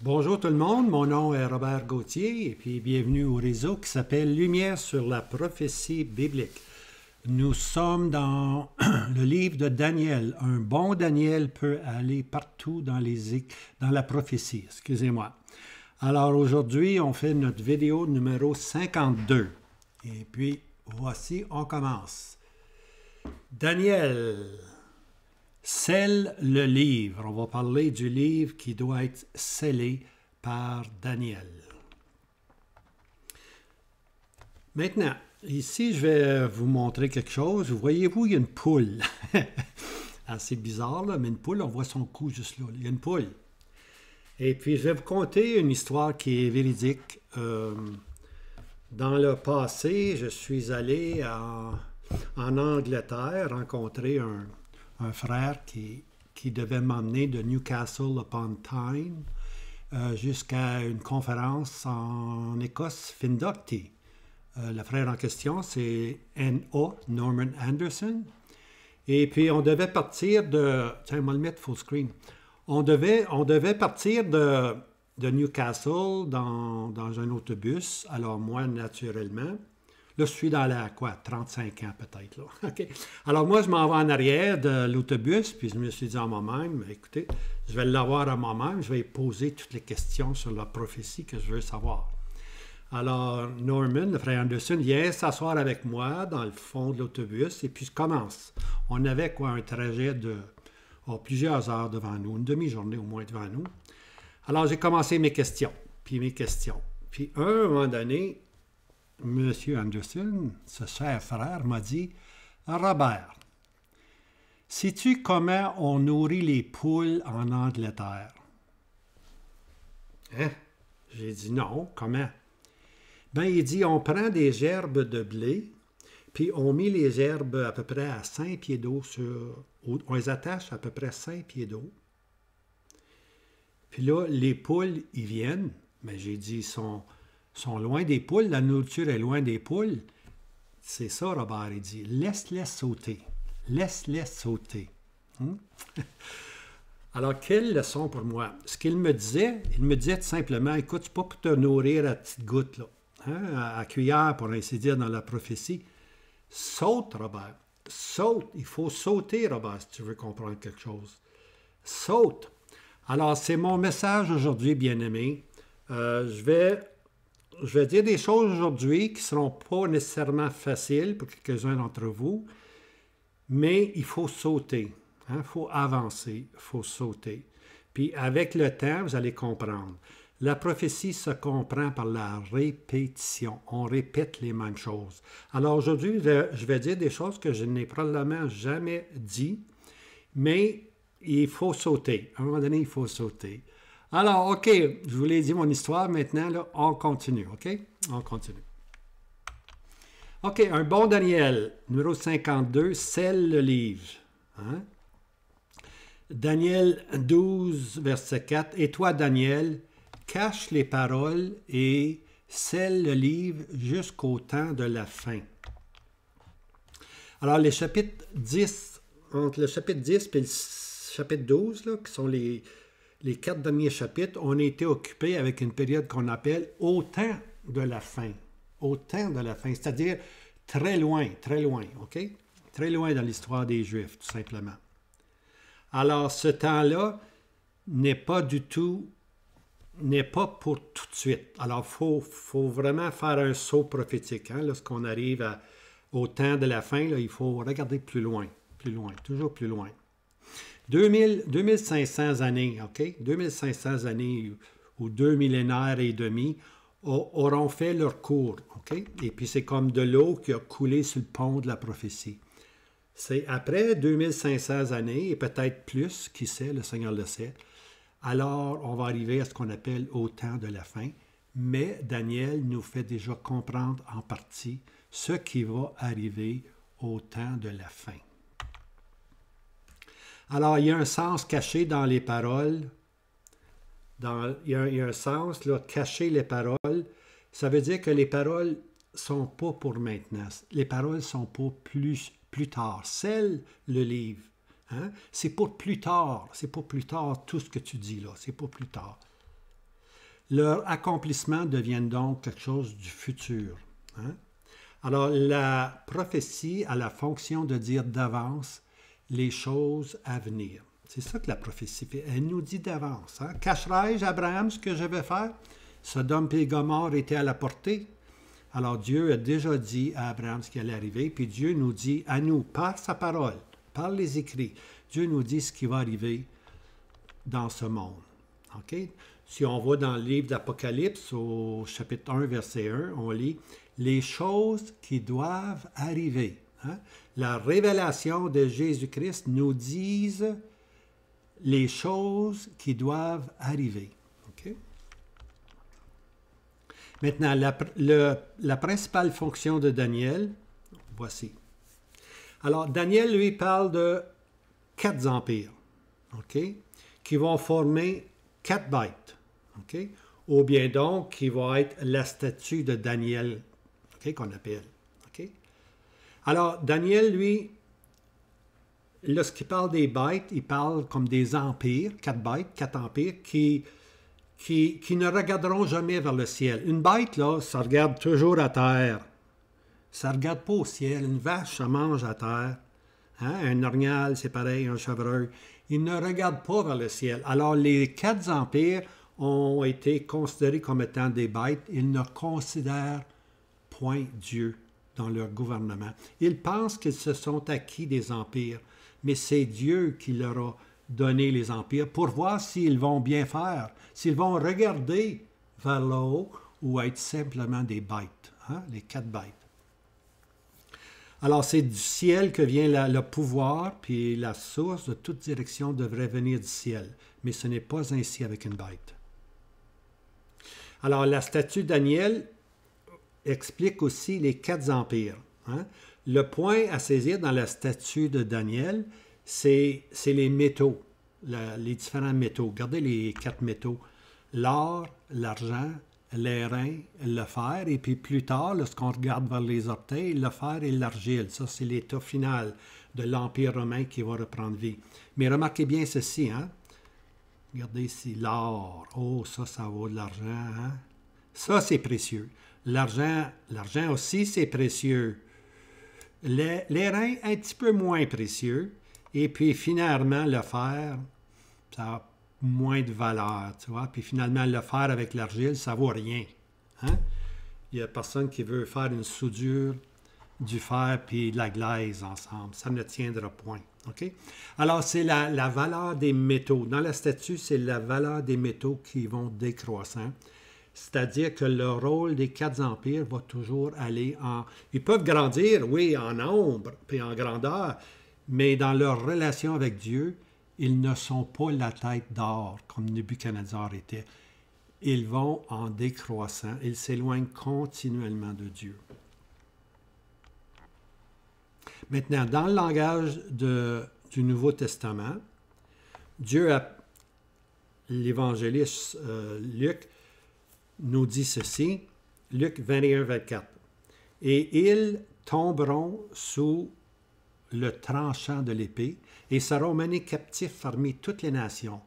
Bonjour tout le monde, mon nom est Robert Gauthier et puis bienvenue au réseau qui s'appelle Lumière sur la prophétie biblique. Nous sommes dans le livre de Daniel. Un bon Daniel peut aller partout dans la prophétie. Excusez-moi. Alors aujourd'hui, on fait notre vidéo numéro 52. Et puis voici, on commence. Daniel. Scelle le livre. On va parler du livre qui doit être scellé par Daniel. Maintenant, ici, je vais vous montrer quelque chose. Voyez-vous, il y a une poule. Assez bizarre, là, mais une poule, on voit son cou juste là. Il y a une poule. Et puis, je vais vous conter une histoire qui est véridique. Dans le passé, je suis allé en Angleterre rencontrer un frère qui devait m'emmener de Newcastle upon Tyne jusqu'à une conférence en Écosse, Findocti. Le frère en question, c'est N.O. Norman Anderson. Et puis, on devait partir de... Tiens, on va le mettre full screen. On devait partir de Newcastle dans un autobus. Alors, moi, naturellement... Là, je suis dans la, 35 ans peut-être, là. OK. Alors, moi, je m'en vais en arrière de l'autobus, puis je me suis dit à moi-même, écoutez, je vais l'avoir à moi-même, je vais poser toutes les questions sur la prophétie que je veux savoir. Alors, Norman, le frère Anderson, vient s'asseoir avec moi dans le fond de l'autobus, et puis je commence. On avait, un trajet de plusieurs heures devant nous, une demi-journée au moins devant nous. Alors, j'ai commencé mes questions. Puis, à un moment donné, M. Anderson, ce cher frère, m'a dit « Robert, sais-tu comment on nourrit les poules en Angleterre? » Hein? J'ai dit « Non, comment? » Ben, il dit « On prend des gerbes de blé, puis on met les gerbes à peu près à 5 pieds d'eau on les attache à peu près 5 pieds d'eau. Puis là, les poules, ils viennent. Mais j'ai dit, ils sont loin des poules, la nourriture est loin des poules. C'est ça, Robert, il dit. Laisse-les sauter. Laisse-les sauter. Alors, quelle leçon pour moi? Ce qu'il me disait tout simplement, écoute, c'est pas pour te nourrir à petites gouttes, là, à cuillère, pour ainsi dire, dans la prophétie. Saute, Robert. Saute. Il faut sauter, Robert, si tu veux comprendre quelque chose. Saute. Alors, c'est mon message aujourd'hui, bien-aimé. Je vais dire des choses aujourd'hui qui ne seront pas nécessairement faciles pour quelques-uns d'entre vous, mais il faut sauter, il faut avancer, il faut sauter. Puis avec le temps, vous allez comprendre. La prophétie se comprend par la répétition. On répète les mêmes choses. Alors aujourd'hui, je vais dire des choses que je n'ai probablement jamais dit, mais il faut sauter. À un moment donné, il faut sauter. Alors, OK, je vous l'ai dit mon histoire, maintenant, là, on continue, OK? On continue. OK, un bon Daniel, numéro 52, scelle le livre. Daniel 12, verset 4, « Et toi, Daniel, cache les paroles et scelle le livre jusqu'au temps de la fin. » Alors, les chapitres 10, entre le chapitre 10 et le chapitre 12, là, qui sont les 4 derniers chapitres, on a été occupés avec une période qu'on appelle « au temps de la fin ». Au temps de la fin, c'est-à-dire très loin, OK? Très loin dans l'histoire des Juifs, tout simplement. Alors, ce temps-là n'est pas pour tout de suite. Alors, il faut vraiment faire un saut prophétique. Lorsqu'on arrive au temps de la fin, là, il faut regarder plus loin, toujours plus loin. 2500 années, OK? 2500 années ou 2 millénaires et demi auront fait leur cours, OK? Et puis c'est comme de l'eau qui a coulé sur le pont de la prophétie. C'est après 2500 années, et peut-être plus, qui sait, le Seigneur le sait, alors on va arriver à ce qu'on appelle au temps de la fin. Mais Daniel nous fait déjà comprendre en partie ce qui va arriver au temps de la fin. Alors, il y a un sens caché dans les paroles. Il y a un sens, là, cacher les paroles. Ça veut dire que les paroles ne sont pas pour maintenant. Les paroles sont pour plus tard. Scelle le livre. C'est pour plus tard. C'est pour plus tard tout ce que tu dis là. C'est pour plus tard. Leur accomplissement devient donc quelque chose du futur. Hein? Alors, la prophétie a la fonction de dire d'avance les choses à venir. C'est ça que la prophétie fait. Elle nous dit d'avance. Hein? Cacherai-je, Abraham, ce que je vais faire? Sodome et Gomorrhe étaient à la portée. Alors, Dieu a déjà dit à Abraham ce qui allait arriver, puis Dieu nous dit à nous, par sa parole, par les écrits, Dieu nous dit ce qui va arriver dans ce monde. OK? Si on va dans le livre d'Apocalypse, au chapitre 1, verset 1, on lit « Les choses qui doivent arriver. Hein? » La révélation de Jésus-Christ nous dit les choses qui doivent arriver. OK? Maintenant, la principale fonction de Daniel, voici. Alors, Daniel, lui, parle de 4 empires, OK, qui vont former 4 bêtes, OK, ou bien donc qui vont être la statue de Daniel, OK, qu'on appelle, OK. Alors, Daniel, lui, lorsqu'il parle des bêtes, il parle comme des empires, 4 bêtes, 4 empires qui ne regarderont jamais vers le ciel. Une bête, là, ça regarde toujours à terre. Ça ne regarde pas au ciel. Une vache, ça mange à terre. Hein? Un orignal, c'est pareil, un chevreuil. Ils ne regardent pas vers le ciel. Alors, les 4 empires ont été considérés comme étant des bêtes. Ils ne considèrent point Dieu dans leur gouvernement. Ils pensent qu'ils se sont acquis des empires, mais c'est Dieu qui leur a donné les empires pour voir s'ils vont bien faire, s'ils vont regarder vers le haut ou être simplement des bêtes, hein? Les 4 bêtes. Alors, c'est du ciel que vient le pouvoir, puis la source de toute direction devrait venir du ciel. Mais ce n'est pas ainsi avec une bête. Alors, la statue de Daniel explique aussi les 4 empires. Hein? Le point à saisir dans la statue de Daniel, c'est les métaux, les différents métaux. Regardez les 4 métaux. L'or, l'argent, l'airain, le fer, et puis plus tard, lorsqu'on regarde vers les orteils, le fer et l'argile. Ça, c'est l'état final de l'Empire romain qui va reprendre vie. Mais remarquez bien ceci, hein? Regardez ici, l'or. Oh, ça vaut de l'argent, hein? Ça, c'est précieux. L'argent aussi, c'est précieux. L'airain, un petit peu moins précieux. Et puis, finalement, le fer, ça a moins de valeur, tu vois. Puis finalement, le fer avec l'argile, ça vaut rien. Hein? Il n'y a personne qui veut faire une soudure du fer puis de la glaise ensemble. Ça ne tiendra point. OK? Alors, c'est la valeur des métaux. Dans la statue, c'est la valeur des métaux qui vont décroissant. C'est-à-dire que le rôle des 4 empires va toujours aller en... Ils peuvent grandir, oui, en nombre puis en grandeur, mais dans leur relation avec Dieu, ils ne sont pas la tête d'or comme Nebuchadnezzar était. Ils vont en décroissant. Ils s'éloignent continuellement de Dieu. Maintenant, dans le langage du Nouveau Testament, l'évangéliste Luc nous dit ceci, Luc 21, 24. « Et ils tomberont sous le tranchant de l'épée, et seront menés captifs parmi toutes les nations.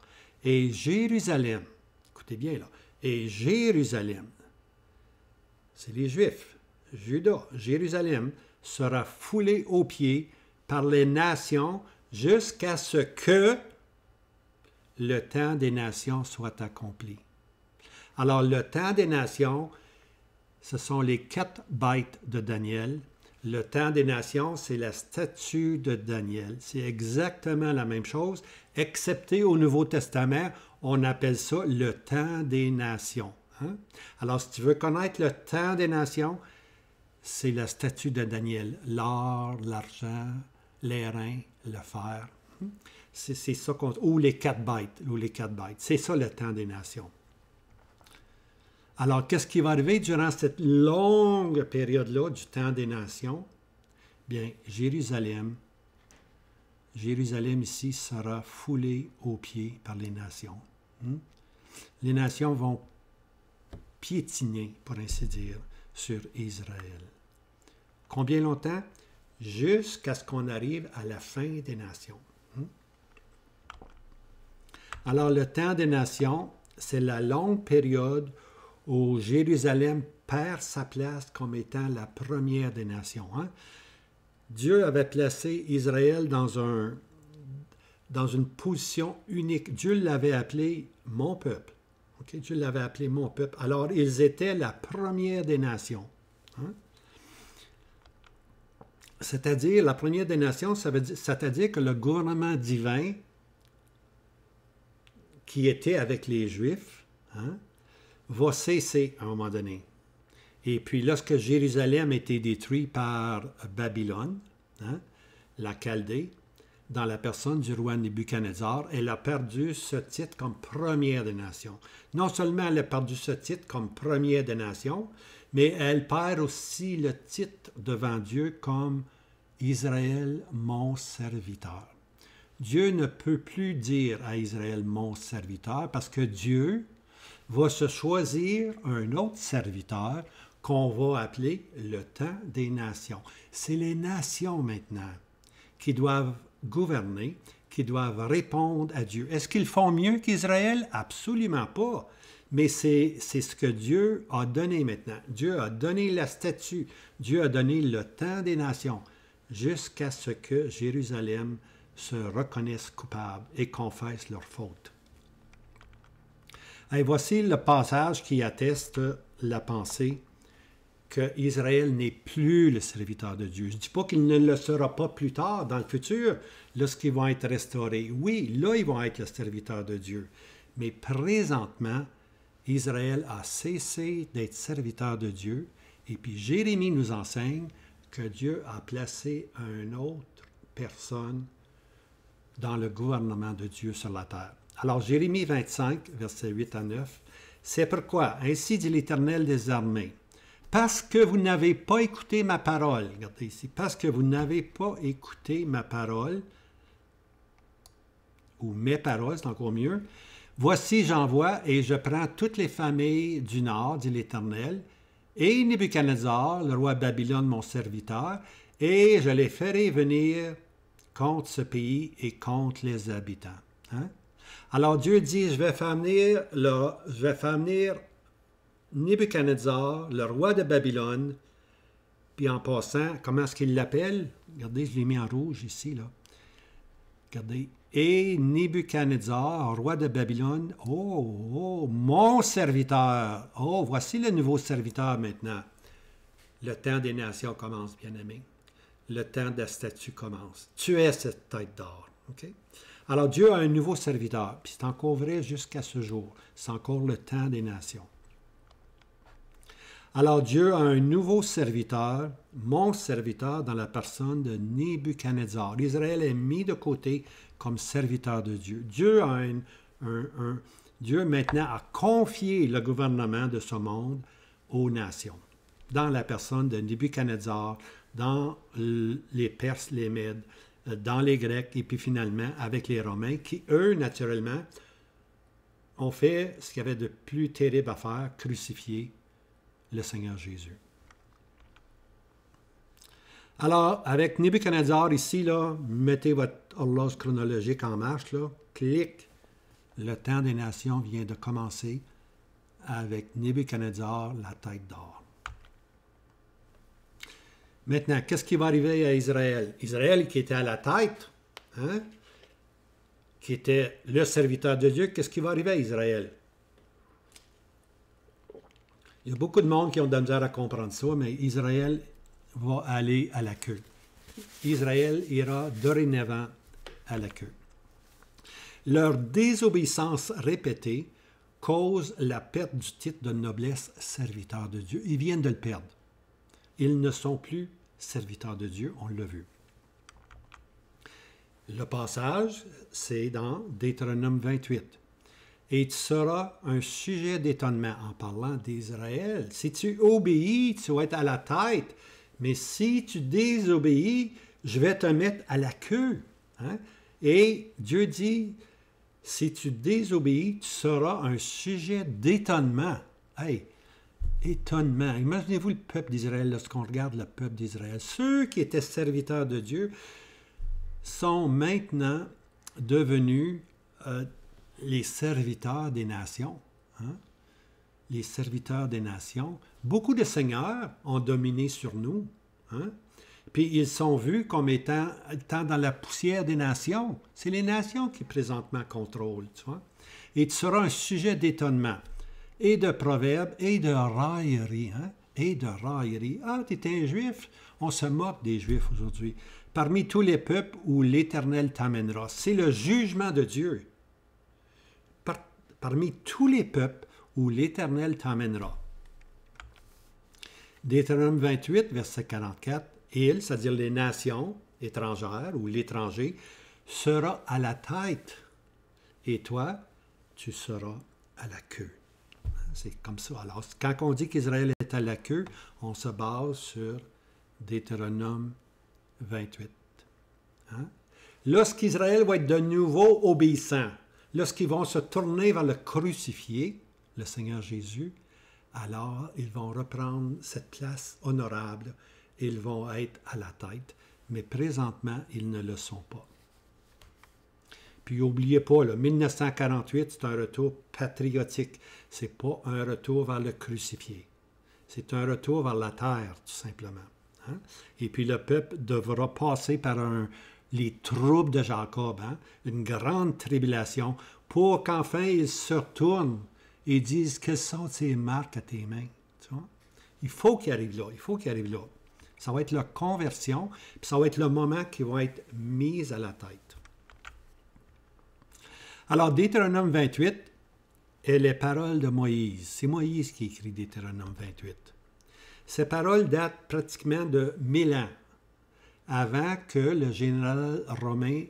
Et Jérusalem, écoutez bien là, et Jérusalem, c'est les Juifs, Juda, Jérusalem, sera foulée aux pieds par les nations jusqu'à ce que le temps des nations soit accompli. » Alors, le temps des nations, ce sont les 4 bêtes de Daniel. Le temps des nations, c'est la statue de Daniel. C'est exactement la même chose, excepté au Nouveau Testament, on appelle ça le temps des nations. Hein? Alors, si tu veux connaître le temps des nations, c'est la statue de Daniel. L'or, l'argent, l'airain, le fer. C'est ça qu'on... Ou les 4 bêtes. C'est ça le temps des nations. Alors, qu'est-ce qui va arriver durant cette longue période-là du temps des nations? Bien, Jérusalem ici sera foulée aux pieds par les nations. Les nations vont piétiner, pour ainsi dire, sur Israël. Combien longtemps? Jusqu'à ce qu'on arrive à la fin des nations. Alors, le temps des nations, c'est la longue période où Jérusalem perd sa place comme étant la première des nations. Hein? Dieu avait placé Israël dans une position unique. Dieu l'avait appelé « mon peuple ». Okay? Dieu l'avait appelé « mon peuple ». Alors, ils étaient la première des nations. Hein? C'est-à-dire, la première des nations, c'est-à-dire que le gouvernement divin qui était avec les Juifs, hein, va cesser à un moment donné. Et puis, lorsque Jérusalem a été détruit par Babylone, hein, la Chaldée, dans la personne du roi Nebuchadnezzar, elle a perdu ce titre comme première des nations. Non seulement elle a perdu ce titre comme première des nations, mais elle perd aussi le titre devant Dieu comme Israël, mon serviteur. Dieu ne peut plus dire à Israël, mon serviteur, parce que Dieu va se choisir un autre serviteur qu'on va appeler le temps des nations. C'est les nations maintenant qui doivent gouverner, qui doivent répondre à Dieu. Est-ce qu'ils font mieux qu'Israël? Absolument pas. Mais c'est ce que Dieu a donné maintenant. Dieu a donné la statue. Dieu a donné le temps des nations jusqu'à ce que Jérusalem se reconnaisse coupable et confesse leur faute. Et voici le passage qui atteste la pensée qu'Israël n'est plus le serviteur de Dieu. Je ne dis pas qu'il ne le sera pas plus tard, dans le futur, lorsqu'ils vont être restaurés. Oui, là, ils vont être le serviteur de Dieu. Mais présentement, Israël a cessé d'être serviteur de Dieu. Et puis Jérémie nous enseigne que Dieu a placé une autre personne dans le gouvernement de Dieu sur la terre. Alors, Jérémie 25, versets 8 à 9, « C'est pourquoi, ainsi dit l'Éternel des armées, parce que vous n'avez pas écouté ma parole, regardez ici, parce que vous n'avez pas écouté ma parole, ou mes paroles, c'est encore mieux, voici j'envoie et je prends toutes les familles du nord, dit l'Éternel, et Nebuchadnezzar, le roi de Babylone, mon serviteur, et je les ferai venir contre ce pays et contre les habitants. Hein? Alors Dieu dit, je vais faire venir Nebuchadnezzar, le roi de Babylone, puis en passant, comment est-ce qu'il l'appelle? Regardez, je l'ai mis en rouge ici, là. Regardez. Et Nebuchadnezzar, roi de Babylone, mon serviteur. Oh, voici le nouveau serviteur maintenant. Le temps des nations commence, bien-aimé. Le temps de la statue commence. Tu es cette tête d'or. Okay? Alors, Dieu a un nouveau serviteur, puis c'est encore vrai jusqu'à ce jour. C'est encore le temps des nations. Alors, Dieu a un nouveau serviteur, mon serviteur, dans la personne de Nebuchadnezzar. Israël est mis de côté comme serviteur de Dieu. Dieu maintenant a confié le gouvernement de ce monde aux nations, dans la personne de Nebuchadnezzar, dans les Perses, les Mèdes, dans les Grecs, et puis finalement avec les Romains, qui, eux, naturellement, ont fait ce qu'il y avait de plus terrible à faire, crucifier le Seigneur Jésus. Alors, avec Nebuchadnezzar ici, là, mettez votre horloge chronologique en marche, là, clic, le temps des nations vient de commencer avec Nebuchadnezzar, la tête d'or. Maintenant, qu'est-ce qui va arriver à Israël? Israël qui était à la tête, hein, qui était le serviteur de Dieu, qu'est-ce qui va arriver à Israël? Il y a beaucoup de monde qui ont de la misère à comprendre ça, mais Israël va aller à la queue. Israël ira dorénavant à la queue. Leur désobéissance répétée cause la perte du titre de noblesse serviteur de Dieu. Ils viennent de le perdre. Ils ne sont plus serviteurs de Dieu, on l'a vu. Le passage, c'est dans Deutéronome 28. Et tu seras un sujet d'étonnement en parlant d'Israël. Si tu obéis, tu vas être à la tête. Mais si tu désobéis, je vais te mettre à la queue. Hein? Et Dieu dit, si tu désobéis, tu seras un sujet d'étonnement. Hey, étonnement. Imaginez-vous le peuple d'Israël, lorsqu'on regarde le peuple d'Israël. Ceux qui étaient serviteurs de Dieu sont maintenant devenus les serviteurs des nations. Hein? Les serviteurs des nations. Beaucoup de seigneurs ont dominé sur nous. Hein? Puis ils sont vus comme étant dans la poussière des nations. C'est les nations qui présentement contrôlent. Tu vois? Et tu seras un sujet d'étonnement, et de proverbes, et de raillerie. Hein? Et de raillerie. Ah, tu es un juif? On se moque des juifs aujourd'hui. Parmi tous les peuples où l'Éternel t'amènera. C'est le jugement de Dieu. Parmi tous les peuples où l'Éternel t'amènera. Deutéronome 28, verset 44. Il, c'est-à-dire les nations étrangères ou l'étranger, sera à la tête. Et toi, tu seras à la queue. C'est comme ça. Alors, quand on dit qu'Israël est à la queue, on se base sur Deutéronome 28. Hein? Lorsqu'Israël va être de nouveau obéissant, lorsqu'ils vont se tourner vers le crucifié, le Seigneur Jésus, alors ils vont reprendre cette place honorable. Ils vont être à la tête. Mais présentement, ils ne le sont pas. Puis n'oubliez pas, là, 1948, c'est un retour patriotique. Ce n'est pas un retour vers le crucifié. C'est un retour vers la terre, tout simplement. Hein? Et puis le peuple devra passer par les troubles de Jacob, hein? Une grande tribulation, pour qu'enfin ils se retournent et disent quelles sont ces marques à tes mains. Tu vois? Il faut qu'il arrive là. Il faut qu'il arrive là. Ça va être leur conversion, puis ça va être le moment qu'ils vont être mis à la tête. Alors, Deutéronome 28 est les paroles de Moïse. C'est Moïse qui écrit Deutéronome 28. Ces paroles datent pratiquement de 1000 ans, avant que le général romain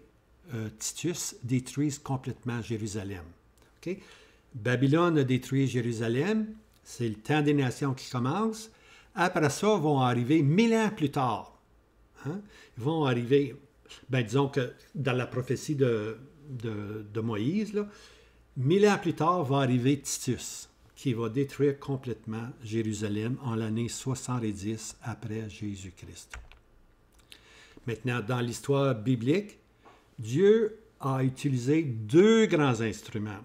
Titus détruise complètement Jérusalem. Okay? Babylone a détruit Jérusalem, c'est le temps des nations qui commence. Après ça, vont arriver 1000 ans plus tard. Hein? Ils vont arriver, disons que dans la prophétie de Moïse, là, 1000 ans plus tard va arriver Titus, qui va détruire complètement Jérusalem en l'année 70 après Jésus-Christ. Maintenant, dans l'histoire biblique, Dieu a utilisé deux grands instruments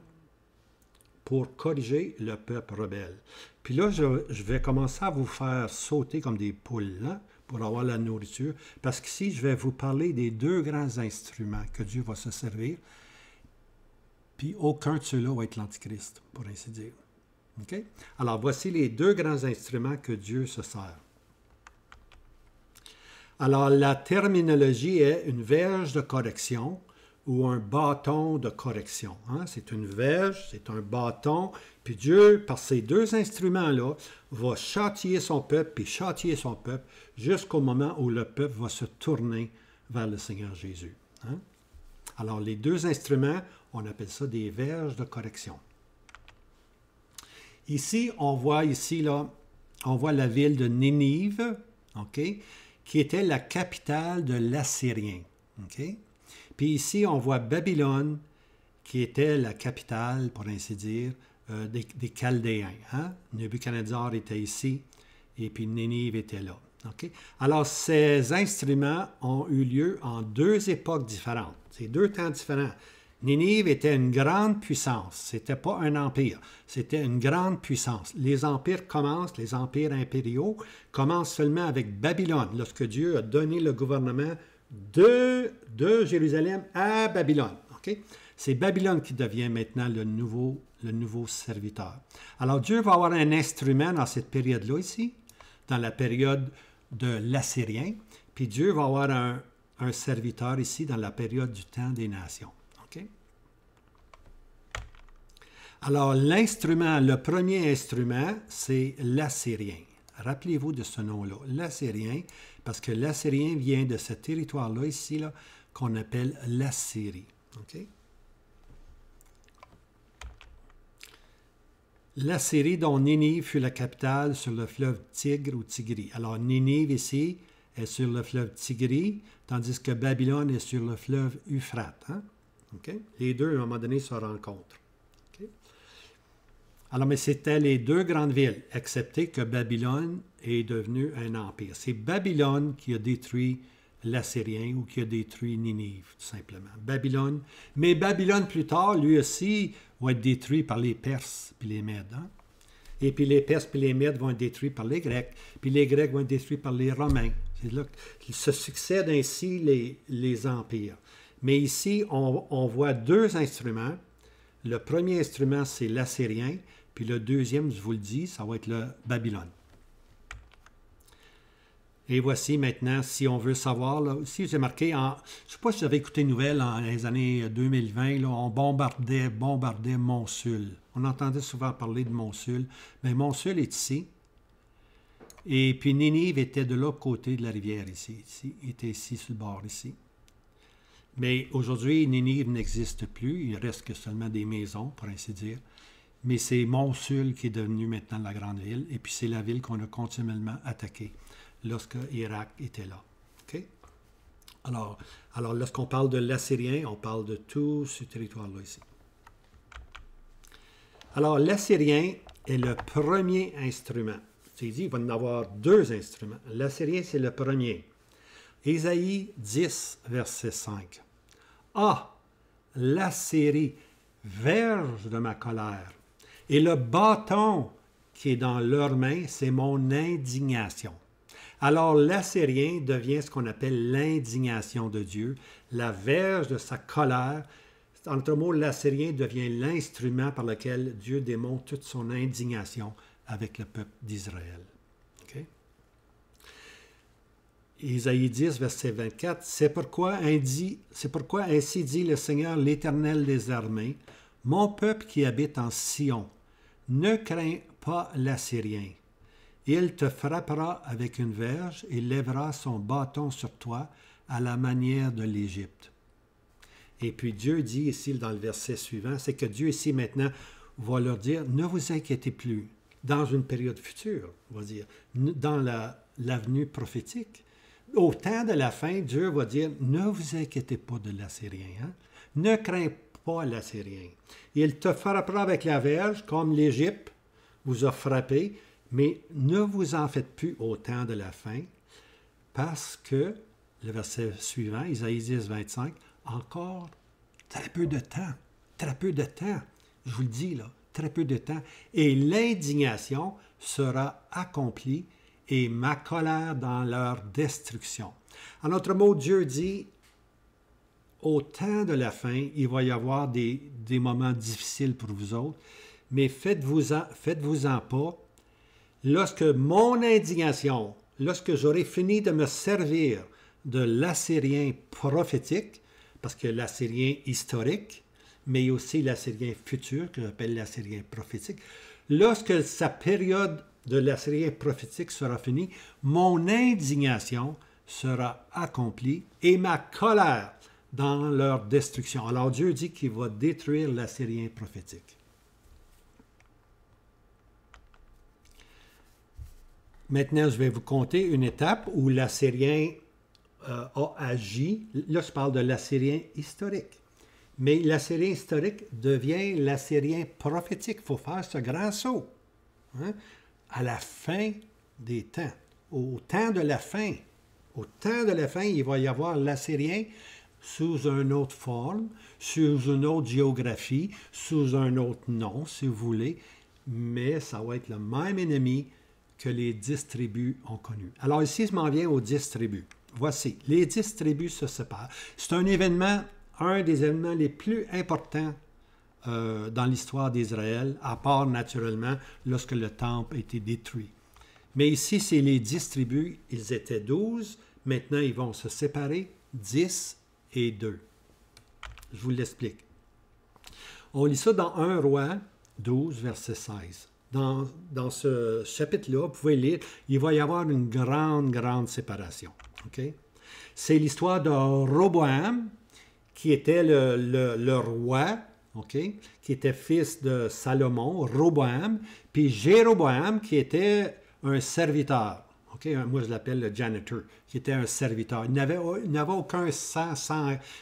pour corriger le peuple rebelle. Puis là, je vais commencer à vous faire sauter comme des poules, hein, pour avoir la nourriture, parce qu'ici, je vais vous parler des deux grands instruments que Dieu va se servir, puis aucun de ceux-là va être l'Antichrist, pour ainsi dire. Okay? Alors, voici les deux grands instruments que Dieu se sert. Alors, la terminologie est une verge de correction ou un bâton de correction. Hein? C'est une verge, c'est un bâton, puis Dieu, par ces deux instruments-là, va châtier son peuple, puis châtier son peuple, jusqu'au moment où le peuple va se tourner vers le Seigneur Jésus. Hein? Alors, les deux instruments, on appelle ça des verges de correction. Ici, on voit la ville de Ninive, okay, qui était la capitale de l'Assyrien. Okay? Puis ici, on voit Babylone, qui était la capitale, pour ainsi dire, des Chaldéens. Hein? Nebuchadnezzar était ici, et puis Ninive était là. Okay? Alors, ces instruments ont eu lieu en deux époques différentes. C'est deux temps différents. Ninive était une grande puissance. Ce n'était pas un empire. C'était une grande puissance. Les empires impériaux commencent seulement avec Babylone, lorsque Dieu a donné le gouvernement de Jérusalem à Babylone. Okay? C'est Babylone qui devient maintenant le nouveau serviteur. Alors Dieu va avoir un instrument dans cette période-là ici, dans la période de l'Assyrien, puis Dieu va avoir un serviteur ici dans la période du temps des nations. Okay? Alors l'instrument, le premier instrument, c'est l'Assyrien. Rappelez-vous de ce nom-là, l'Assyrien, parce que l'Assyrien vient de ce territoire-là, ici, là, qu'on appelle l'Assyrie. Okay? L'Assyrie, dont Ninive fut la capitale sur le fleuve Tigre ou Tigris. Alors, Ninive, ici, est sur le fleuve Tigris, tandis que Babylone est sur le fleuve Euphrate. Hein? Okay? Les deux, à un moment donné, se rencontrent. Okay? Alors, mais c'était les deux grandes villes, excepté que Babylone est devenue un empire. C'est Babylone qui a détruit l'Assyrien ou qui a détruit Ninive, tout simplement. Babylone. Mais Babylone, plus tard, lui aussi, va être détruit par les Perses puis les Mèdes. Hein? Et puis les Perses puis les Mèdes vont être détruits par les Grecs, puis les Grecs vont être détruits par les Romains. C'est là qu'ils se succèdent ainsi les empires. Mais ici, on voit deux instruments. Le premier instrument, c'est l'Assyrien, puis le deuxième, je vous le dis, ça va être le Babylone. Et voici maintenant, si on veut savoir, là, ici j'ai marqué, je ne sais pas si vous avez écouté une nouvelle dans les années 2020, là, on bombardait Montsul. On entendait souvent parler de Montsul. Mais Montsul est ici. Et puis Ninive était de l'autre côté de la rivière ici. Il était ici, sur le bord ici. Mais aujourd'hui, Ninive n'existe plus. Il reste que seulement des maisons, pour ainsi dire. Mais c'est Montsul qui est devenu maintenant la grande ville. Et puis c'est la ville qu'on a continuellement attaquée lorsque l'Irak était là. Okay? Alors lorsqu'on parle de l'Assyrien, on parle de tout ce territoire-là ici. Alors, l'Assyrien est le premier instrument. C'est dit, il va y en avoir deux instruments. L'Assyrien, c'est le premier. Ésaïe 10, verset 5. Ah, l'Assyrie, verge de ma colère, et le bâton qui est dans leurs mains, c'est mon indignation. Alors l'Assyrien devient ce qu'on appelle l'indignation de Dieu, la verge de sa colère. En d'autres mots, l'Assyrien devient l'instrument par lequel Dieu démontre toute son indignation avec le peuple d'Israël. Okay? Ésaïe 10, verset 24, c'est pourquoi ainsi dit le Seigneur, l'Éternel des armées, mon peuple qui habite en Sion, ne crains pas l'Assyrien. Il te frappera avec une verge et lèvera son bâton sur toi à la manière de l'Égypte. Et puis Dieu dit ici dans le verset suivant, c'est que Dieu ici maintenant va leur dire, ne vous inquiétez plus, dans une période future, on va dire, dans l'avenue prophétique. Au temps de la fin, Dieu va dire, ne vous inquiétez pas de l'Assyrien, hein? Ne crains pas l'Assyrien. Il te frappera avec la verge comme l'Égypte vous a frappé, mais ne vous en faites plus au temps de la fin, parce que, le verset suivant, Isaïe 10, 25, encore très peu de temps, je vous le dis là, très peu de temps, et l'indignation sera accomplie et ma colère dans leur destruction. En autre mot, Dieu dit, au temps de la fin, il va y avoir des moments difficiles pour vous autres, mais faites-vous-en pas. Lorsque mon indignation, lorsque j'aurai fini de me servir de l'Assyrien prophétique, parce que l'Assyrien historique, mais aussi l'Assyrien futur, que j'appelle l'Assyrien prophétique, lorsque sa période de l'Assyrien prophétique sera finie, mon indignation sera accomplie et ma colère dans leur destruction. Alors Dieu dit qu'il va détruire l'Assyrien prophétique. Maintenant, je vais vous conter une étape où l'Assyrien a agi. Là, je parle de l'Assyrien historique. Mais l'Assyrien historique devient l'Assyrien prophétique. Il faut faire ce grand saut. Hein? À la fin des temps. Au temps de la fin. Au temps de la fin, il va y avoir l'Assyrien sous une autre forme, sous une autre géographie, sous un autre nom, si vous voulez. Mais ça va être le même ennemi que les 10 tribus ont connu. Alors ici, je m'en viens aux 10 tribus. Voici, les 10 tribus se séparent. C'est un événement, un des événements les plus importants dans l'histoire d'Israël, à part naturellement lorsque le temple a été détruit. Mais ici, c'est les 10 tribus, ils étaient 12, maintenant ils vont se séparer, 10 et 2. Je vous l'explique. On lit ça dans 1 Roi 12, verset 16. Dans ce chapitre-là, vous pouvez lire, il va y avoir une grande séparation. Okay? C'est l'histoire de Roboam, qui était le roi, okay? Qui était fils de Salomon, Roboam, puis Jéroboam, qui était un serviteur. Okay? Moi, je l'appelle le janitor, qui était un serviteur. Il n'avait aucun sang,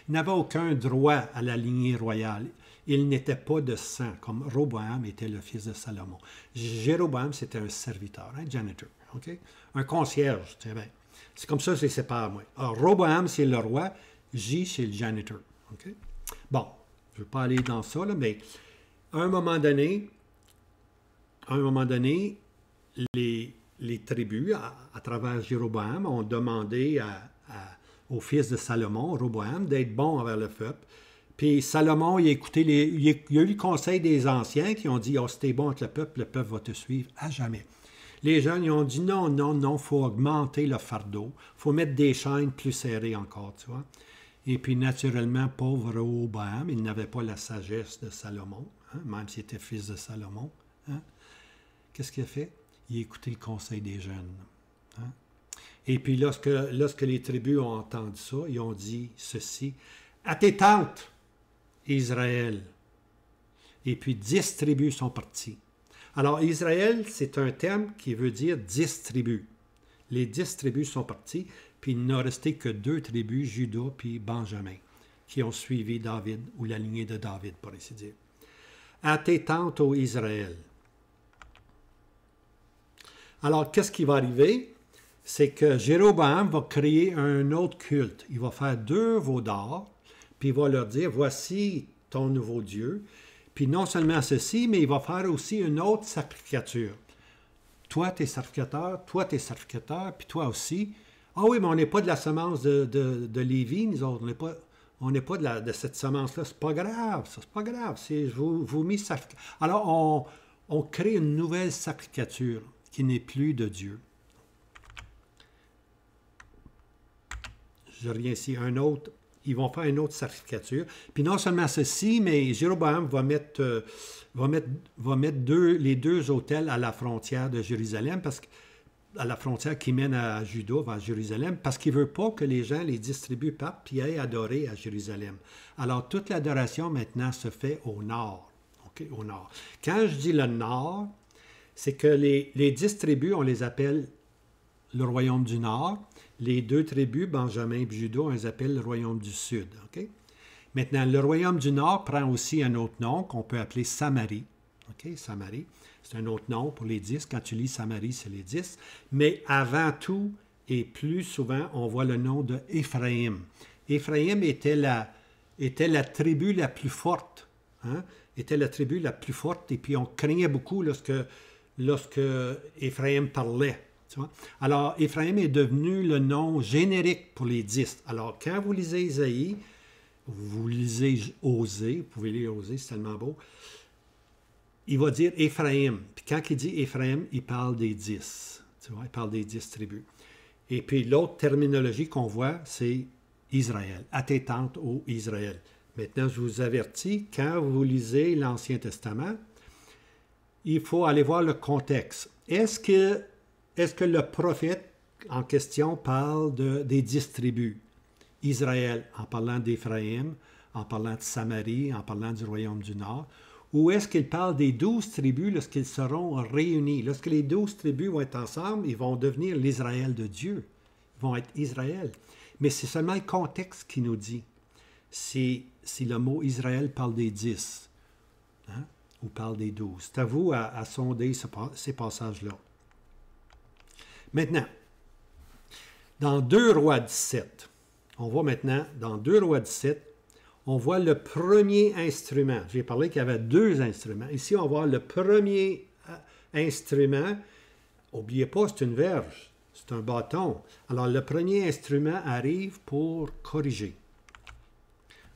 il n'avait aucun droit à la lignée royale. Il n'était pas de sang, comme Roboam était le fils de Salomon. Jéroboam, c'était un serviteur, un janitor, okay? Un concierge, c'est bien. C'est comme ça que je les sépare, moi. Alors, Roboam, c'est le roi. J, c'est le janitor. OK? Bon, je ne veux pas aller dans ça, là, mais à un moment donné, les tribus, à travers Jéroboam, ont demandé au fils de Salomon, Roboam, d'être bon envers le peuple. Puis Salomon, il a écouté il a eu le conseil des anciens qui ont dit, « Oh, si t'es bon avec le peuple va te suivre à jamais. » Les jeunes, ils ont dit, « Non, non, non, il faut augmenter le fardeau. Il faut mettre des chaînes plus serrées encore, tu vois. » Et puis, naturellement, pauvre Roboam, il n'avait pas la sagesse de Salomon, hein, même s'il était fils de Salomon. Hein. Qu'est-ce qu'il a fait? Il a écouté le conseil des jeunes. Hein. Et puis, lorsque les tribus ont entendu ça, ils ont dit ceci, « À tes tentes, Israël! » Et puis, 10 tribus sont parties. Alors, Israël, c'est un terme qui veut dire 10 tribus. Les 10 tribus sont parties, puis il n'a resté que 2 tribus, Juda puis Benjamin, qui ont suivi David, ou la lignée de David, pour ainsi dire. À tes tentes, ô Israël. Alors, qu'est-ce qui va arriver? C'est que Jéroboam va créer un autre culte. Il va faire 2 veaux d'or, puis il va leur dire, voici ton nouveau Dieu. Puis non seulement ceci, mais il va faire aussi une autre sacrificature. Toi, t'es sacrificateur, puis toi aussi. Ah oui, mais on n'est pas de la semence de Lévi, nous autres. On n'est pas de cette semence-là. C'est pas grave, ça, c'est pas grave. Vous mis sacrificateur. Alors, on crée une nouvelle sacrificature qui n'est plus de Dieu. Je reviens ici, ils vont faire une autre sacrificature. Puis non seulement ceci, mais Jéroboam va mettre les 2 autels à la frontière de Jérusalem, à la frontière qui mène à Juda, vers Jérusalem, parce qu'il ne veut pas que les gens, les distribuent partent, puis aillent adorer à Jérusalem. Alors, toute l'adoration maintenant se fait au nord. Okay? Au nord. Quand je dis le nord, c'est que les 10 tribus, on les appelle le royaume du nord. Les 2 tribus, Benjamin et Juda, on les appelle le royaume du sud. Okay? Maintenant, le royaume du nord prend aussi un autre nom qu'on peut appeler Samarie. Okay? Samarie, c'est un autre nom pour les 10. Quand tu lis Samarie, c'est les 10. Mais avant tout, et plus souvent, on voit le nom de Éphraïm. Éphraïm était la tribu la plus forte. Hein? Était la tribu la plus forte, et puis on craignait beaucoup lorsque Éphraïm parlait. Tu vois? Alors, Éphraïm est devenu le nom générique pour les 10. Alors, quand vous lisez Isaïe, vous lisez Osée, vous pouvez lire Osée, c'est tellement beau, il va dire Éphraïm. Puis quand il dit Éphraïm, il parle des 10. Tu vois? Il parle des 10 tribus. Et puis l'autre terminologie qu'on voit, c'est Israël. À tes tentes, ô Israël. Maintenant, je vous avertis, quand vous lisez l'Ancien Testament, il faut aller voir le contexte. Est-ce que le prophète en question parle des 10 tribus? Israël, en parlant d'Éphraïm, en parlant de Samarie, en parlant du royaume du Nord, ou est-ce qu'il parle des 12 tribus lorsqu'ils seront réunis? Lorsque les 12 tribus vont être ensemble, ils vont devenir l'Israël de Dieu. Ils vont être Israël. Mais c'est seulement le contexte qui nous dit si le mot Israël parle des 10, hein, ou parle des 12. C'est à vous à sonder ces passages-là. Maintenant, dans 2 Rois 17, on voit maintenant, dans 2 Rois 17, on voit le premier instrument. J'ai parlé qu'il y avait 2 instruments. Ici, on voit le premier instrument. N'oubliez pas, c'est une verge, c'est un bâton. Alors, le premier instrument arrive pour corriger.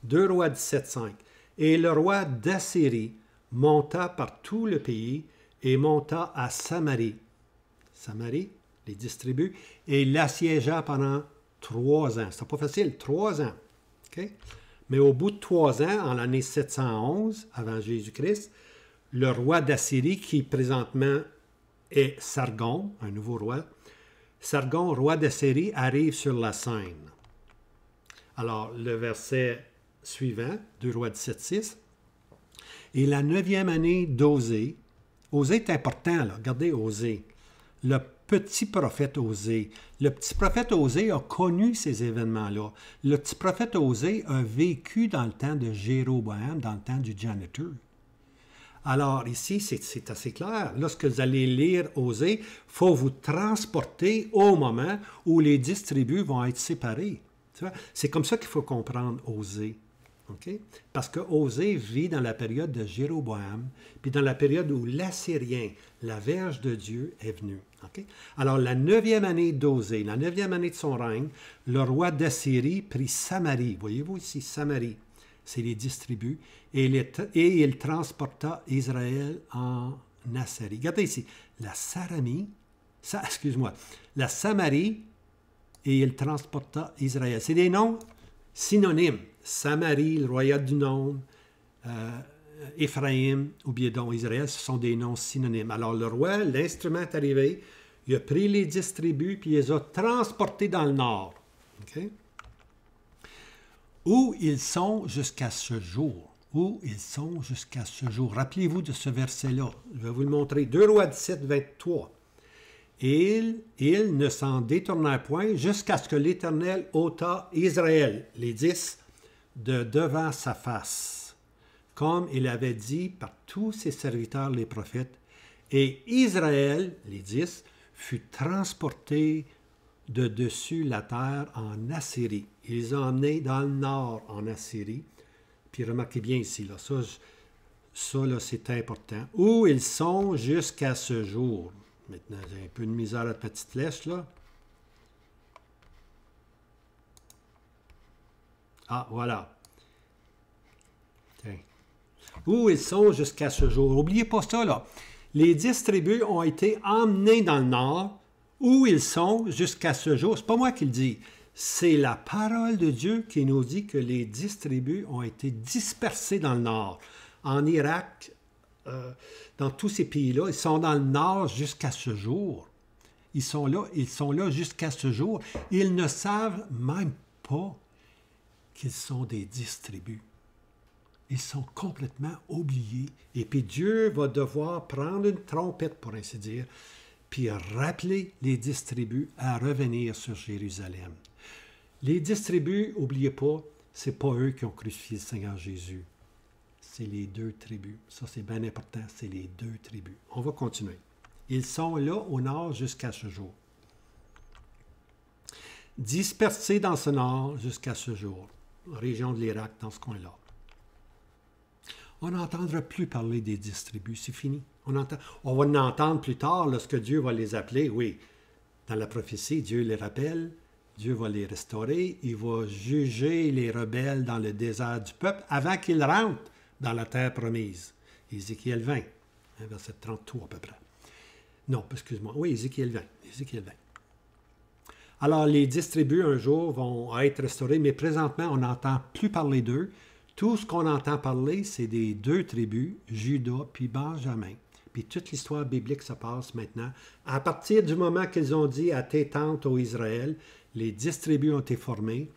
2 Rois 17, 5. Et le roi d'Assyrie monta par tout le pays et monta à Samarie. Samarie, les 10 tribus, et l'assiégea pendant 3 ans. C'est pas facile, 3 ans. Okay? Mais au bout de 3 ans, en l'année 711, avant Jésus-Christ, le roi d'Assyrie, qui présentement est Sargon, un nouveau roi, Sargon, roi d'Assyrie, arrive sur la scène. Alors, le verset suivant, 2 Rois 17, 6. Et la 9e année d'Osée, Osée est important, là. Regardez Osée. Le petit prophète Osée. Le petit prophète Osée a connu ces événements-là. Le petit prophète Osée a vécu dans le temps de Jéroboam, dans le temps du janitor. Alors ici, c'est assez clair. Lorsque vous allez lire Osée, il faut vous transporter au moment où les 10 tribus vont être séparées. C'est comme ça qu'il faut comprendre Osée. Okay? Parce que Osée vit dans la période de Jéroboam, puis dans la période où l'Assyrien, la Vierge de Dieu, est venu. Okay? Alors, la 9e année d'Osée, la 9e année de son règne, le roi d'Assyrie prit Samarie. Voyez-vous ici, Samarie, c'est les 10 tribus, et il transporta Israël en Assyrie. Regardez ici, la Samarie, et il transporta Israël. C'est des noms synonymes. Samarie, le royaume du Nord, Éphraïm ou bien donc Israël, ce sont des noms synonymes. Alors le roi, l'instrument est arrivé, il a pris les 10 tribus puis il les a transportés dans le nord. Okay? Où ils sont jusqu'à ce jour. Où ils sont jusqu'à ce jour. Rappelez-vous de ce verset-là. Je vais vous le montrer. 2 Rois 17, 23. Ils ne s'en détournèrent point jusqu'à ce que l'Éternel ôta Israël, les 10, de devant sa face, comme il avait dit par tous ses serviteurs les prophètes. Et Israël, les 10, fut transporté de dessus la terre en Assyrie. Il les a emmenés dans le nord en Assyrie. Puis remarquez bien ici, là, ça là, c'est important. Où ils sont jusqu'à ce jour. Maintenant, j'ai un peu de misère à la petite flèche, là. Ah, voilà. Tiens. Où ils sont jusqu'à ce jour. N'oubliez pas ça, là. Les 10 tribus ont été emmenées dans le nord. Où ils sont jusqu'à ce jour. C'est pas moi qui le dis. C'est la parole de Dieu qui nous dit que les 10 tribus ont été dispersées dans le nord. En Irak, dans tous ces pays-là, ils sont dans le nord jusqu'à ce jour. Ils sont là jusqu'à ce jour. Ils ne savent même pas qu'ils sont des 10 tribus. Ils sont complètement oubliés. Et puis Dieu va devoir prendre une trompette, pour ainsi dire, puis rappeler les 10 tribus à revenir sur Jérusalem. Les 10 tribus, n'oubliez pas, ce n'est pas eux qui ont crucifié le Seigneur Jésus. C'est les 2 tribus. Ça, c'est bien important, c'est les 2 tribus. On va continuer. Ils sont là au nord jusqu'à ce jour. Dispersés dans ce nord jusqu'à ce jour. Région de l'Irak, dans ce coin-là. On n'entendra plus parler des 10 tribus, c'est fini. On va en entendre plus tard lorsque Dieu va les appeler, oui. Dans la prophétie, Dieu les rappelle, Dieu va les restaurer, il va juger les rebelles dans le désert du peuple avant qu'ils rentrent dans la terre promise. Ézéchiel 20, verset 33 à peu près. Non, excuse-moi, oui, Ézéchiel 20. Alors, les 10 tribus, un jour, vont être restaurées, mais présentement, on n'entend plus parler d'eux. Tout ce qu'on entend parler, c'est des 2 tribus, Juda puis Benjamin. Puis toute l'histoire biblique se passe maintenant. À partir du moment qu'ils ont dit à tes tentes, ô Israël, les 10 tribus ont été formées.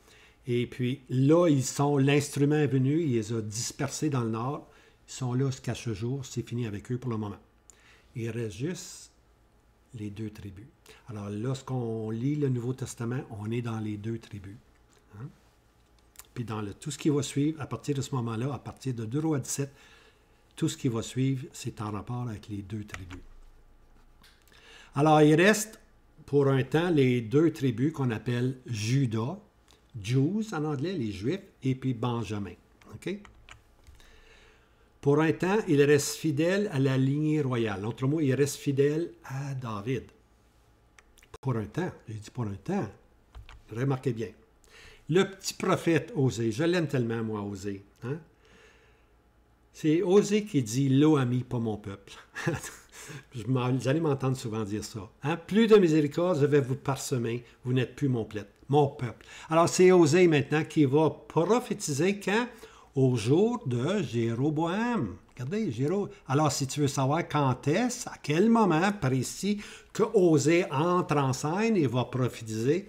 Et puis là, l'instrument est venu, il les a dispersés dans le nord. Ils sont là jusqu'à ce jour, c'est fini avec eux pour le moment. Il reste juste les 2 tribus. Alors, lorsqu'on lit le Nouveau Testament, on est dans les 2 tribus. Hein? Puis dans tout ce qui va suivre, à partir de ce moment-là, à partir de 2 Rois 17, tout ce qui va suivre, c'est en rapport avec les 2 tribus. Alors, il reste pour un temps les 2 tribus qu'on appelle Juda, Jews en anglais, les Juifs, et puis Benjamin. OK? Pour un temps, il reste fidèle à la lignée royale. L'autre mot, il reste fidèle à David. Pour un temps, j'ai dit pour un temps. Remarquez bien. Le petit prophète Osée, je l'aime tellement, moi, Osée. Hein? C'est Osée qui dit « L'eau ami, pas mon peuple ». Vous allez m'entendre souvent dire ça. Hein? Plus de miséricorde, je vais vous parsemer, vous n'êtes plus mon peuple. Alors, c'est Osée maintenant qui va prophétiser quand? Au jour de Jéroboam. Regardez, Alors, si tu veux savoir quand est-ce, à quel moment précis que Osée entre en scène et va prophétiser,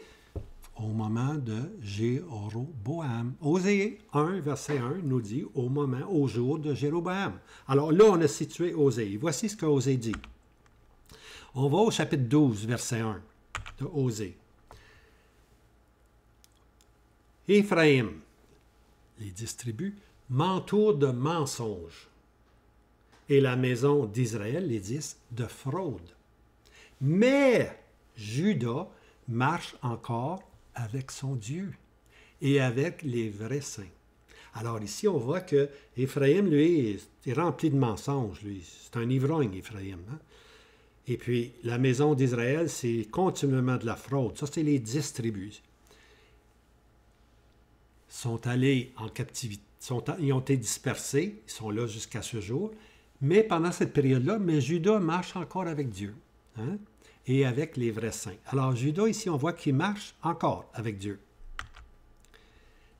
au moment de Jéroboam. Osée 1, verset 1, nous dit au jour de Jéroboam. Alors là, on a situé Osée. Voici ce que Osée dit. On va au chapitre 12, verset 1 de Osée. Éphraïm, les 10 tribus, m'entourent de mensonges. et la maison d'Israël, les 10, de fraude. Mais Juda marche encore avec son Dieu et avec les vrais saints. Alors ici, on voit que Éphraïm, lui, est rempli de mensonges. Lui. C'est un ivrogne, Éphraïm. Hein? Et puis, la maison d'Israël, c'est continuellement de la fraude. Ça, c'est les 10 tribus. Ils sont allés en captivité. Ils ont été dispersés. Ils sont là jusqu'à ce jour. Mais pendant cette période-là, Juda marche encore avec Dieu. Hein? Et avec les vrais saints. Alors, Juda, ici, on voit qu'il marche encore avec Dieu.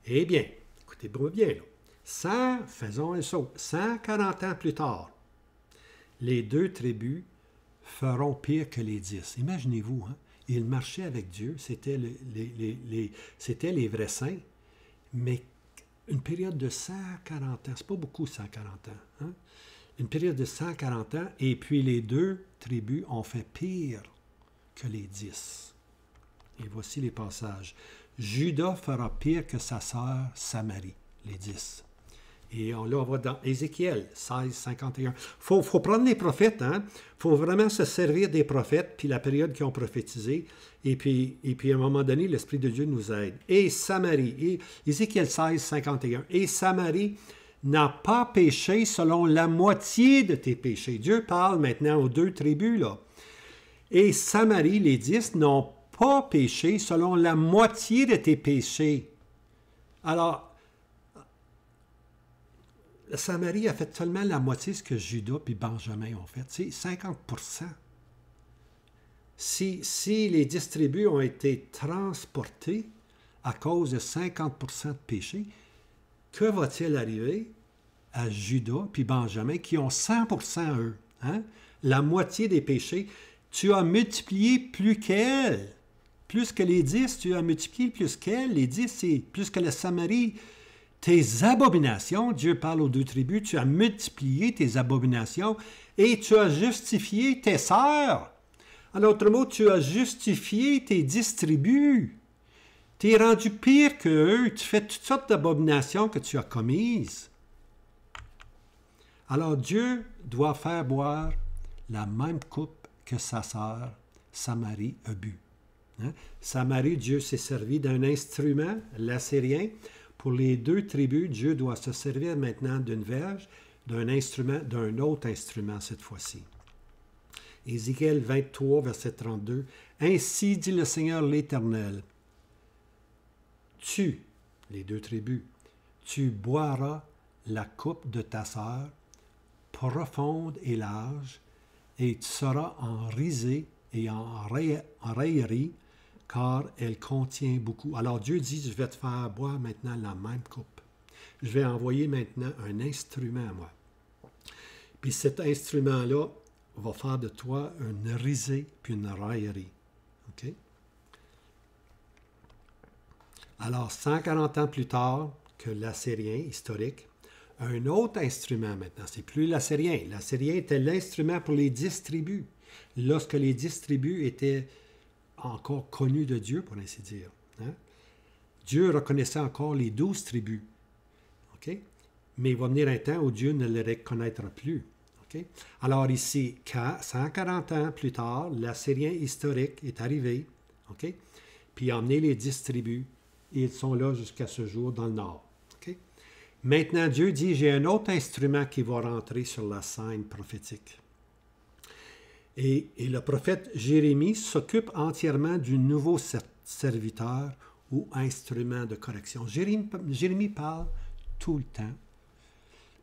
Eh bien, écoutez-moi bien, là. Faisons un saut. 140 ans plus tard, les 2 tribus feront pire que les 10. Imaginez-vous, hein? Ils marchaient avec Dieu, c'était les vrais saints, mais une période de 140 ans, c'est pas beaucoup 140 ans, hein? Une période de 140 ans, et puis les 2 tribus ont fait pire que les 10. Et voici les passages. Juda fera pire que sa sœur Samarie, les 10. Et là, on va dans Ézéchiel 16, 51. Faut prendre les prophètes, hein? Faut vraiment se servir des prophètes, puis la période qu'ils ont prophétisé. Et puis, à un moment donné, l'Esprit de Dieu nous aide. Et Samarie, Ézéchiel 16, 51. Et Samarie n'a pas péché selon la moitié de tes péchés. Dieu parle maintenant aux 2 tribus, là. Et Samarie, les 10, n'ont pas péché selon la moitié de tes péchés. Alors, Samarie a fait seulement la moitié de ce que Juda et Benjamin ont fait. C'est 50%. Si les 10 tribus ont été transportées à cause de 50% de péché, que va-t-il arriver à Juda puis Benjamin qui ont 100% eux? Hein? La moitié des péchés. Tu as multiplié plus qu'elle. Plus que les 10, tu as multiplié plus qu'elle. Les 10, c'est plus que la Samarie. Tes abominations, Dieu parle aux 2 tribus, tu as multiplié tes abominations et tu as justifié tes sœurs. En d'autres mots, tu as justifié tes 10 tribus. Tu es rendu pire qu'eux, tu fais toutes sortes d'abominations que tu as commises. Alors Dieu doit faire boire la même coupe que sa sœur Samarie a bu. Hein? Samarie, Dieu s'est servi d'un instrument, l'assyrien. Pour les 2 tribus, Dieu doit se servir maintenant d'une verge, d'un instrument, d'un autre instrument cette fois-ci. Ézéchiel 23, verset 32. « Ainsi dit le Seigneur l'Éternel, tu, les 2 tribus, tu boiras la coupe de ta sœur, profonde et large, et tu seras en risée et en raillerie, car elle contient beaucoup. » Alors Dieu dit, je vais te faire boire maintenant la même coupe. Je vais envoyer maintenant un instrument à moi. Puis cet instrument-là va faire de toi une risée puis une raillerie. OK? Alors, 140 ans plus tard que l'assyrien historique, un autre instrument maintenant, c'est plus l'assyrien. L'assyrien était l'instrument pour les 10 tribus. Lorsque les 10 tribus étaient encore connu de Dieu, pour ainsi dire. Hein? Dieu reconnaissait encore les 12 tribus. Okay? Mais il va venir un temps où Dieu ne les reconnaîtra plus. Okay? Alors ici, 140 ans plus tard, l'Assyrien historique est arrivé, okay? Puis il a emmené les 10 tribus, et ils sont là jusqu'à ce jour dans le nord. Okay? Maintenant, Dieu dit, j'ai un autre instrument qui va rentrer sur la scène prophétique. Et le prophète Jérémie s'occupe entièrement du nouveau serviteur ou instrument de correction. Jérémie parle tout le temps,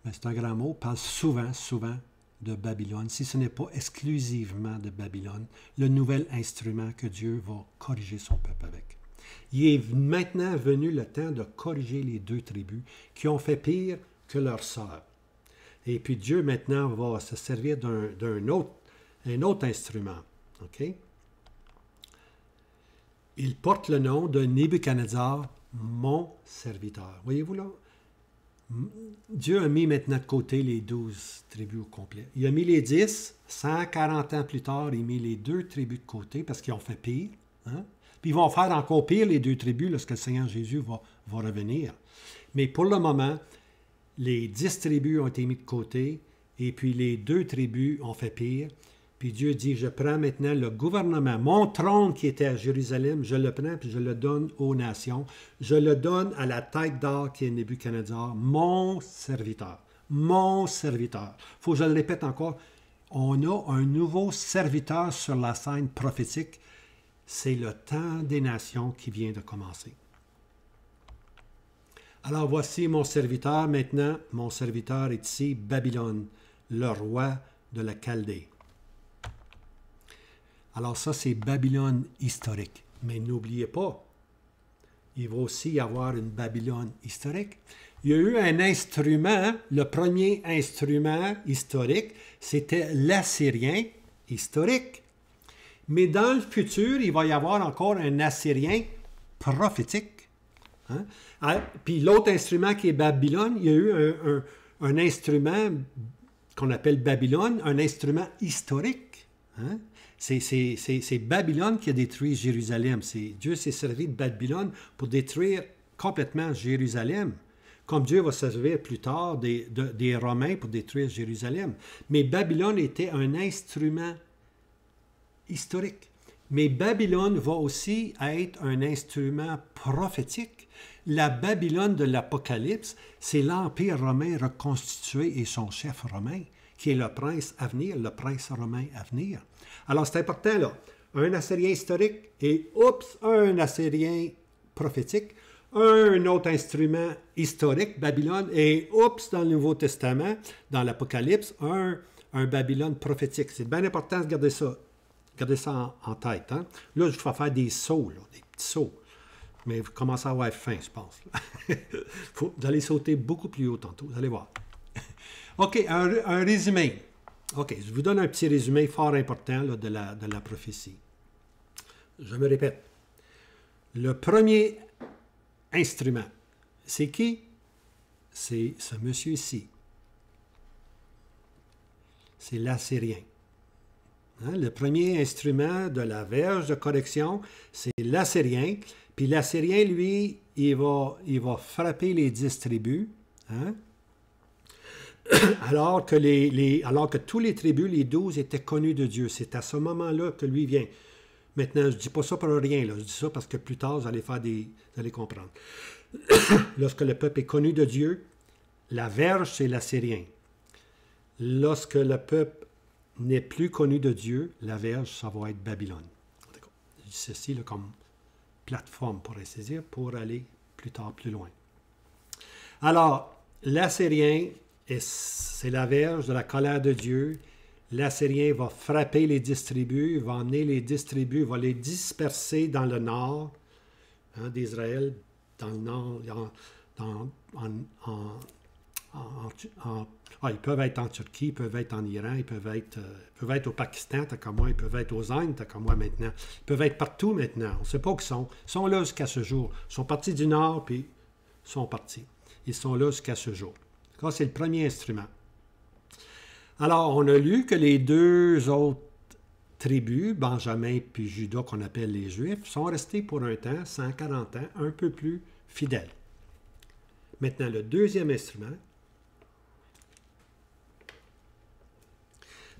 mais c'est un grand mot, parle souvent de Babylone, si ce n'est pas exclusivement de Babylone, le nouvel instrument que Dieu va corriger son peuple avec. Il est maintenant venu le temps de corriger les 2 tribus qui ont fait pire que leurs sœurs. Et puis Dieu maintenant va se servir d'un autre instrument. OK? Il porte le nom de Nebuchadnezzar, mon serviteur. Voyez-vous là? Dieu a mis maintenant de côté les 12 tribus au complet. Il a mis les 10, 140 ans plus tard, il a mis les 2 tribus de côté parce qu'ils ont fait pire. Hein? Puis ils vont faire encore pire les 2 tribus lorsque le Seigneur Jésus va revenir. Mais pour le moment, les 10 tribus ont été mis de côté Et puis les deux tribus ont fait pire. Puis Dieu dit, je prends maintenant le gouvernement, mon trône qui était à Jérusalem, je le prends puis je le donne aux nations. Je le donne à la tête d'or qui est Nebuchadnezzar, mon serviteur. Mon serviteur. Il faut que je le répète encore. On a un nouveau serviteur sur la scène prophétique. C'est le temps des nations qui vient de commencer. Alors voici mon serviteur maintenant. Mon serviteur est ici, Babylone, le roi de la Chaldée. Alors ça, c'est Babylone historique. Mais n'oubliez pas, il va aussi y avoir une Babylone historique. Il y a eu un instrument, le premier instrument historique, c'était l'assyrien historique. Mais dans le futur, il va y avoir encore un assyrien prophétique. Hein? Puis l'autre instrument qui est Babylone, il y a eu un instrument qu'on appelle Babylone, un instrument historique. Hein? C'est Babylone qui a détruit Jérusalem. Dieu s'est servi de Babylone pour détruire complètement Jérusalem. Comme Dieu va se servir plus tard des Romains pour détruire Jérusalem. Mais Babylone était un instrument historique. Mais Babylone va aussi être un instrument prophétique. La Babylone de l'Apocalypse, c'est l'Empire romain reconstitué et son chef romain, qui est le prince à venir, le prince romain à venir. Alors c'est important là, un Assyrien historique et un Assyrien prophétique, un autre instrument historique, Babylone, et dans le Nouveau Testament, dans l'Apocalypse, un Babylone prophétique. C'est bien important de garder ça. Gardez ça en tête. Hein? Là, je vais faire des sauts, là, des petits sauts. Mais vous commencez à avoir faim, je pense. Vous allez sauter beaucoup plus haut tantôt. Vous allez voir. OK, un résumé. OK, je vous donne un petit résumé fort important là, de la prophétie. Je me répète. Le premier instrument, c'est qui? C'est ce monsieur ici. C'est l'assyrien. Hein, le premier instrument de la verge de correction, c'est l'assyrien. Puis l'assyrien, lui, il va frapper les 10 tribus. Hein? Alors que tous les tribus, les 12, étaient connus de Dieu. C'est à ce moment-là que lui vient. Maintenant, je ne dis pas ça pour rien. Là. Je dis ça parce que plus tard, vous allez comprendre. Lorsque le peuple est connu de Dieu, la verge, c'est l'assyrien. Lorsque le peuple n'est plus connu de Dieu, la verge, ça va être Babylone. Je dis ceci là, comme plateforme, pour ainsi dire, pour aller plus tard, plus loin. Alors, l'assyrien, c'est la verge de la colère de Dieu. L'assyrien va frapper les 10 tribus, va emmener les 10 tribus, va les disperser dans le nord d'Israël, dans le nord, ils peuvent être en Turquie, ils peuvent être en Iran, ils peuvent être au Pakistan, tant qu'à moi, ils peuvent être aux Indes, tant qu'à moi maintenant. Ils peuvent être partout maintenant. On ne sait pas où ils sont. Ils sont là jusqu'à ce jour. Ils sont partis du nord, puis ils sont partis. Ils sont là jusqu'à ce jour. Ça, c'est le premier instrument. Alors, on a lu que les deux autres tribus, Benjamin puis Juda, qu'on appelle les Juifs, sont restés pour un temps, 140 ans, un peu plus fidèles. Maintenant, le deuxième instrument,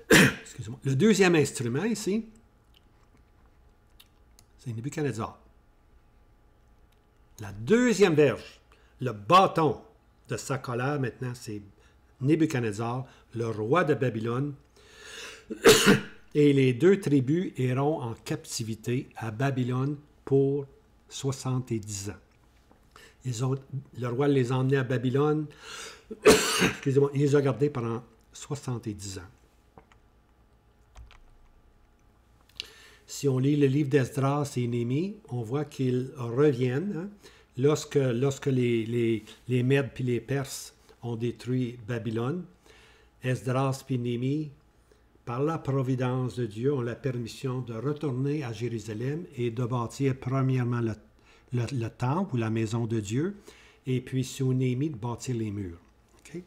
excusez-moi, le deuxième instrument ici, c'est Nebuchadnezzar. La deuxième verge, le bâton de sa colère maintenant, c'est Nebuchadnezzar, le roi de Babylone. Et les deux tribus iront en captivité à Babylone pour 70 ans. Le roi les a emmenés à Babylone. Excusez-moi, il les a gardés pendant 70 ans. Si on lit le livre d'Esdras et Néhémie, on voit qu'ils reviennent. Hein, lorsque les Mèdes puis les Perses ont détruit Babylone, Esdras et Néhémie, par la providence de Dieu, ont la permission de retourner à Jérusalem et de bâtir premièrement le temple ou la maison de Dieu, et puis sous Néhémie de bâtir les murs. Okay?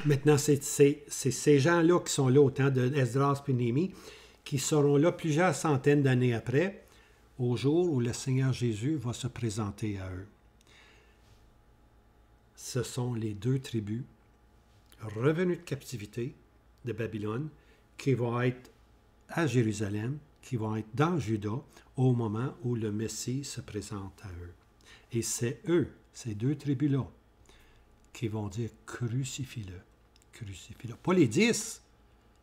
Maintenant, c'est ces gens-là qui sont là au temps d'Esdras et Néhémie qui seront là plusieurs centaines d'années après, au jour où le Seigneur Jésus va se présenter à eux. Ce sont les deux tribus revenus de captivité de Babylone, qui vont être à Jérusalem, qui vont être dans Juda au moment où le Messie se présente à eux. Et c'est eux, ces deux tribus-là, qui vont dire « crucifie-le, crucifie-le ». Pas les 10,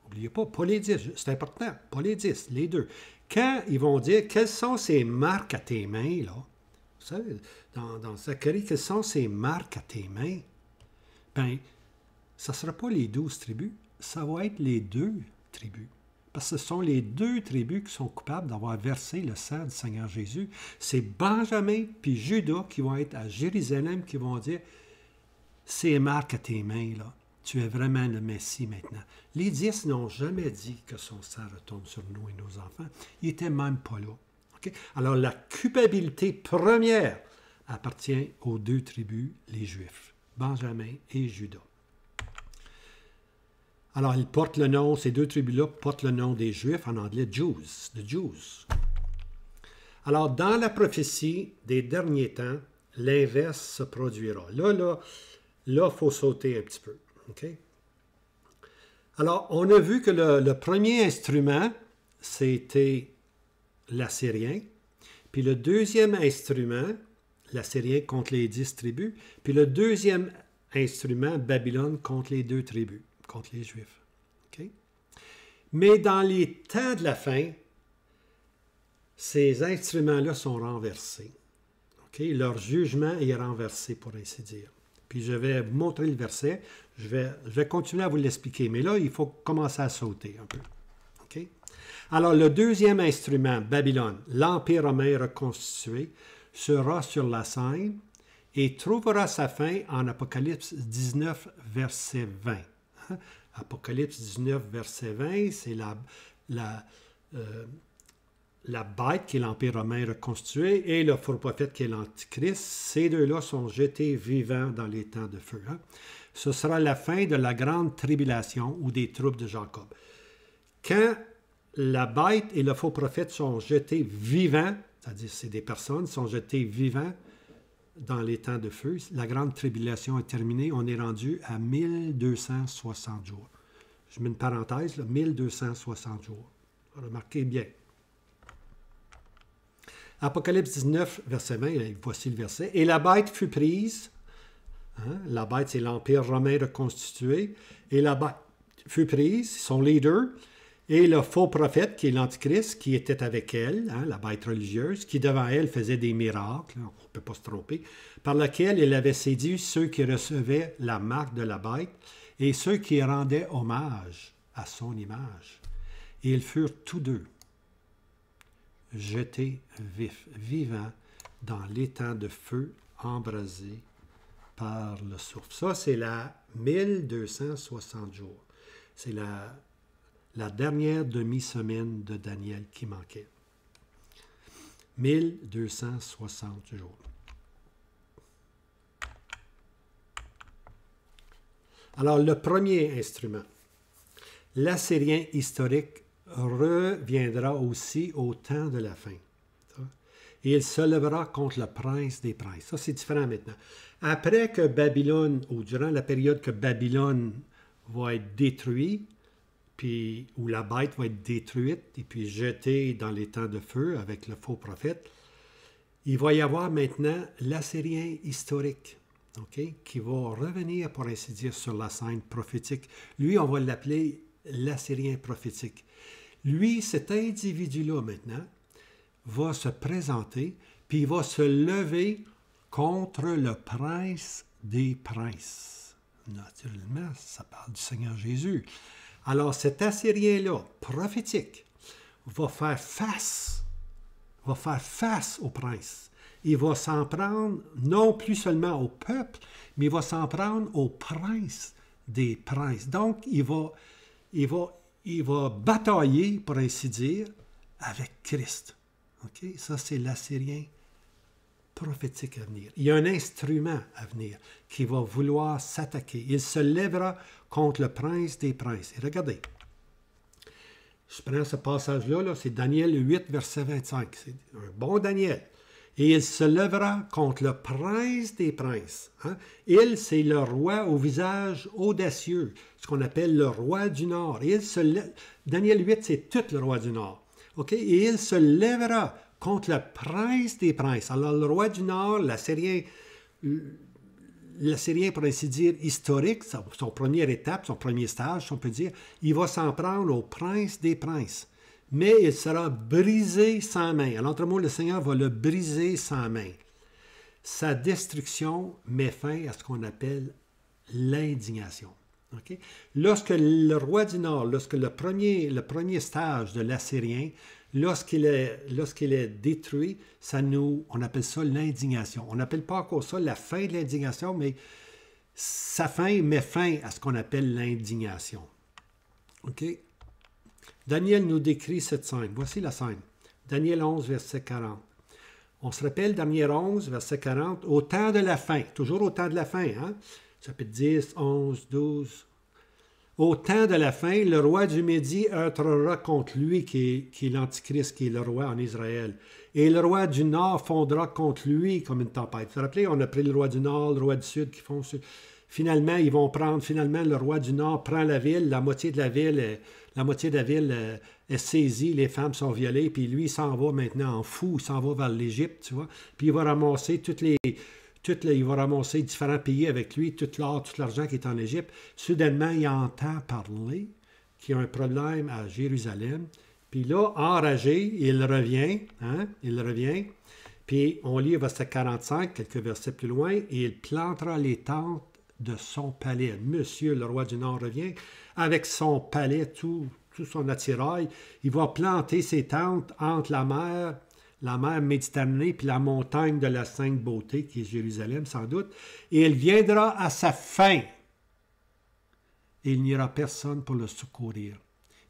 n'oubliez pas les 10, c'est important, pas les 10, les deux. Quand ils vont dire « quelles sont ces marques à tes mains », là, vous savez, dans Zacharie, « quelles sont ces marques à tes mains », bien, ça ne sera pas les 12 tribus, ça va être les deux tribus. Parce que ce sont les deux tribus qui sont coupables d'avoir versé le sang du Seigneur Jésus. C'est Benjamin puis Judas qui vont être à Jérusalem, qui vont dire « ces marques à tes mains, là, tu es vraiment le Messie maintenant. » Les 10 n'ont jamais dit que son sang retombe sur nous et nos enfants. Ils n'étaient même pas là. Okay? Alors, la culpabilité première appartient aux deux tribus, les Juifs, Benjamin et Judas. Alors, ils portent le nom, ces deux tribus-là portent le nom des Juifs, en anglais Jews, the Jews. Alors, dans la prophétie des derniers temps, l'inverse se produira. Là, il faut sauter un petit peu. Okay? Alors, on a vu que le premier instrument, c'était l'Assyrien. Puis le deuxième instrument, l'Assyrien contre les 10 tribus. Puis le deuxième instrument, Babylone contre les deux tribus, contre les Juifs. Okay? Mais dans les temps de la fin, ces instruments-là sont renversés. Okay? Leur jugement est renversé, pour ainsi dire. Puis je vais vous montrer le verset. Je vais continuer à vous l'expliquer. Mais là, il faut commencer à sauter un peu. Okay? Alors, le deuxième instrument, Babylone, l'Empire romain reconstitué, sera sur la scène et trouvera sa fin en Apocalypse 19, verset 20. Apocalypse 19, verset 20, c'est la bête qui est l'Empire romain reconstitué et le faux prophète qui est l'Antichrist. Ces deux-là sont jetés vivants dans les temps de feu. Ce sera la fin de la grande tribulation ou des troupes de Jacob. Quand la bête et le faux prophète sont jetés vivants, c'est-à-dire c'est des personnes, sont jetées vivants dans les temps de feu, la grande tribulation est terminée, on est rendu à 1260 jours. Je mets une parenthèse, là, 1260 jours. Remarquez bien. Apocalypse 19, verset 20, voici le verset. « Et la bête fut prise. » La bête, c'est l'Empire romain reconstitué. « Et la bête fut prise, son leader. » Et le faux prophète, qui est l'Antichrist, qui était avec elle, la bête religieuse, qui devant elle faisait des miracles, on ne peut pas se tromper, par lequel il avait séduit ceux qui recevaient la marque de la bête et ceux qui rendaient hommage à son image. Et ils furent tous deux jetés vivants dans l'étang de feu embrasé par le souffle. Ça, c'est la 1260 jours. C'est la dernière demi-semaine de Daniel qui manquait. 1260 jours. Alors, le premier instrument, l'Assyrien historique, reviendra aussi au temps de la fin. Et il se lèvera contre le prince des princes. Ça, c'est différent maintenant. Après que Babylone, ou durant la période que Babylone va être détruite, puis où la bête va être détruite et puis jetée dans les temps de feu avec le faux prophète, il va y avoir maintenant l'Assyrien historique, okay, qui va revenir, pour ainsi dire, sur la scène prophétique. Lui, on va l'appeler l'Assyrien prophétique. Lui, cet individu-là, maintenant, va se présenter, puis il va se lever contre le prince des princes. Naturellement, ça parle du Seigneur Jésus. Alors, cet Assyrien-là, prophétique, va faire face au prince. Il va s'en prendre, non plus seulement au peuple, mais il va s'en prendre au prince des princes. Donc, il va batailler, pour ainsi dire, avec Christ. Okay? Ça, c'est l'Assyrien prophétique à venir. Il y a un instrument à venir qui va vouloir s'attaquer. Il se lèvera contre le prince des princes. Et regardez, je prends ce passage-là, c'est Daniel 8, verset 25. C'est un bon Daniel. Et il se lèvera contre le prince des princes. Hein? Il, c'est le roi au visage audacieux, ce qu'on appelle le roi du Nord. Et Daniel 8, c'est tout le roi du Nord. Okay? Et il se lèvera contre le prince des princes. Alors, le roi du Nord, l'Assyrien, pour ainsi dire, historique, son première étape, son premier stage, si on peut dire, il va s'en prendre au prince des princes. Mais il sera brisé sans main. En d'autres mots, le Seigneur va le briser sans main. Sa destruction met fin à ce qu'on appelle l'indignation. Okay? Lorsque le roi du Nord, lorsque le premier stage de l'Assyrien, lorsqu'il est détruit, on appelle ça l'indignation. On n'appelle pas encore ça la fin de l'indignation, mais sa fin met fin à ce qu'on appelle l'indignation. OK? Daniel nous décrit cette scène. Voici la scène. Daniel 11, verset 40. On se rappelle, Daniel 11, verset 40, au temps de la fin, toujours au temps de la fin, hein? Chapitre 10, 11, 12. Au temps de la fin, le roi du Médie heurtera contre lui, qui est l'Antichrist, qui est le roi en Israël. Et le roi du Nord fondra contre lui comme une tempête. Vous vous rappelez, on a pris le roi du Nord, le roi du Sud qui font... Finalement, le roi du Nord prend la ville, la moitié de la ville est saisie, les femmes sont violées, puis lui, il s'en va maintenant en fou, il s'en va vers l'Égypte, tu vois. Puis il va ramasser il va ramasser différents pays avec lui, tout l'or, tout l'argent qui est en Égypte. Soudainement, il entend parler qu'il y a un problème à Jérusalem. Puis là, enragé, il revient, puis on lit verset 45, quelques versets plus loin, et il plantera les tentes de son palais. Monsieur, le roi du Nord, revient avec son palais, tout son attirail. Il va planter ses tentes entre la mer Méditerranée, puis la montagne de la Sainte Beauté, qui est Jérusalem, sans doute. Et il viendra à sa fin. Et il n'y aura personne pour le secourir.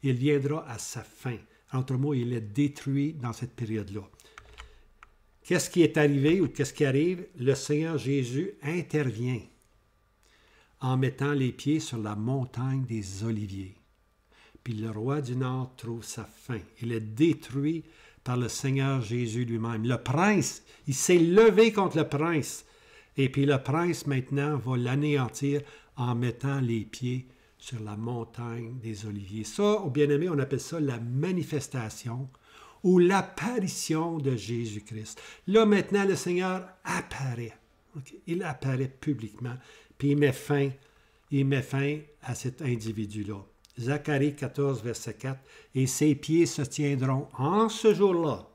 Il viendra à sa fin. En d'autres mots, il est détruit dans cette période-là. Qu'est-ce qui est arrivé ou qu'est-ce qui arrive? Le Seigneur Jésus intervient en mettant les pieds sur la montagne des Oliviers. Puis le roi du Nord trouve sa fin. Il est détruit par le Seigneur Jésus lui-même. Le prince, il s'est levé contre le prince. Et puis le prince, maintenant, va l'anéantir en mettant les pieds sur la montagne des Oliviers. Ça, au bien-aimé, on appelle ça la manifestation ou l'apparition de Jésus-Christ. Là, maintenant, le Seigneur apparaît. Okay? Il apparaît publiquement. Puis il met fin à cet individu-là. Zacharie 14, verset 4. « Et ses pieds se tiendront en ce jour-là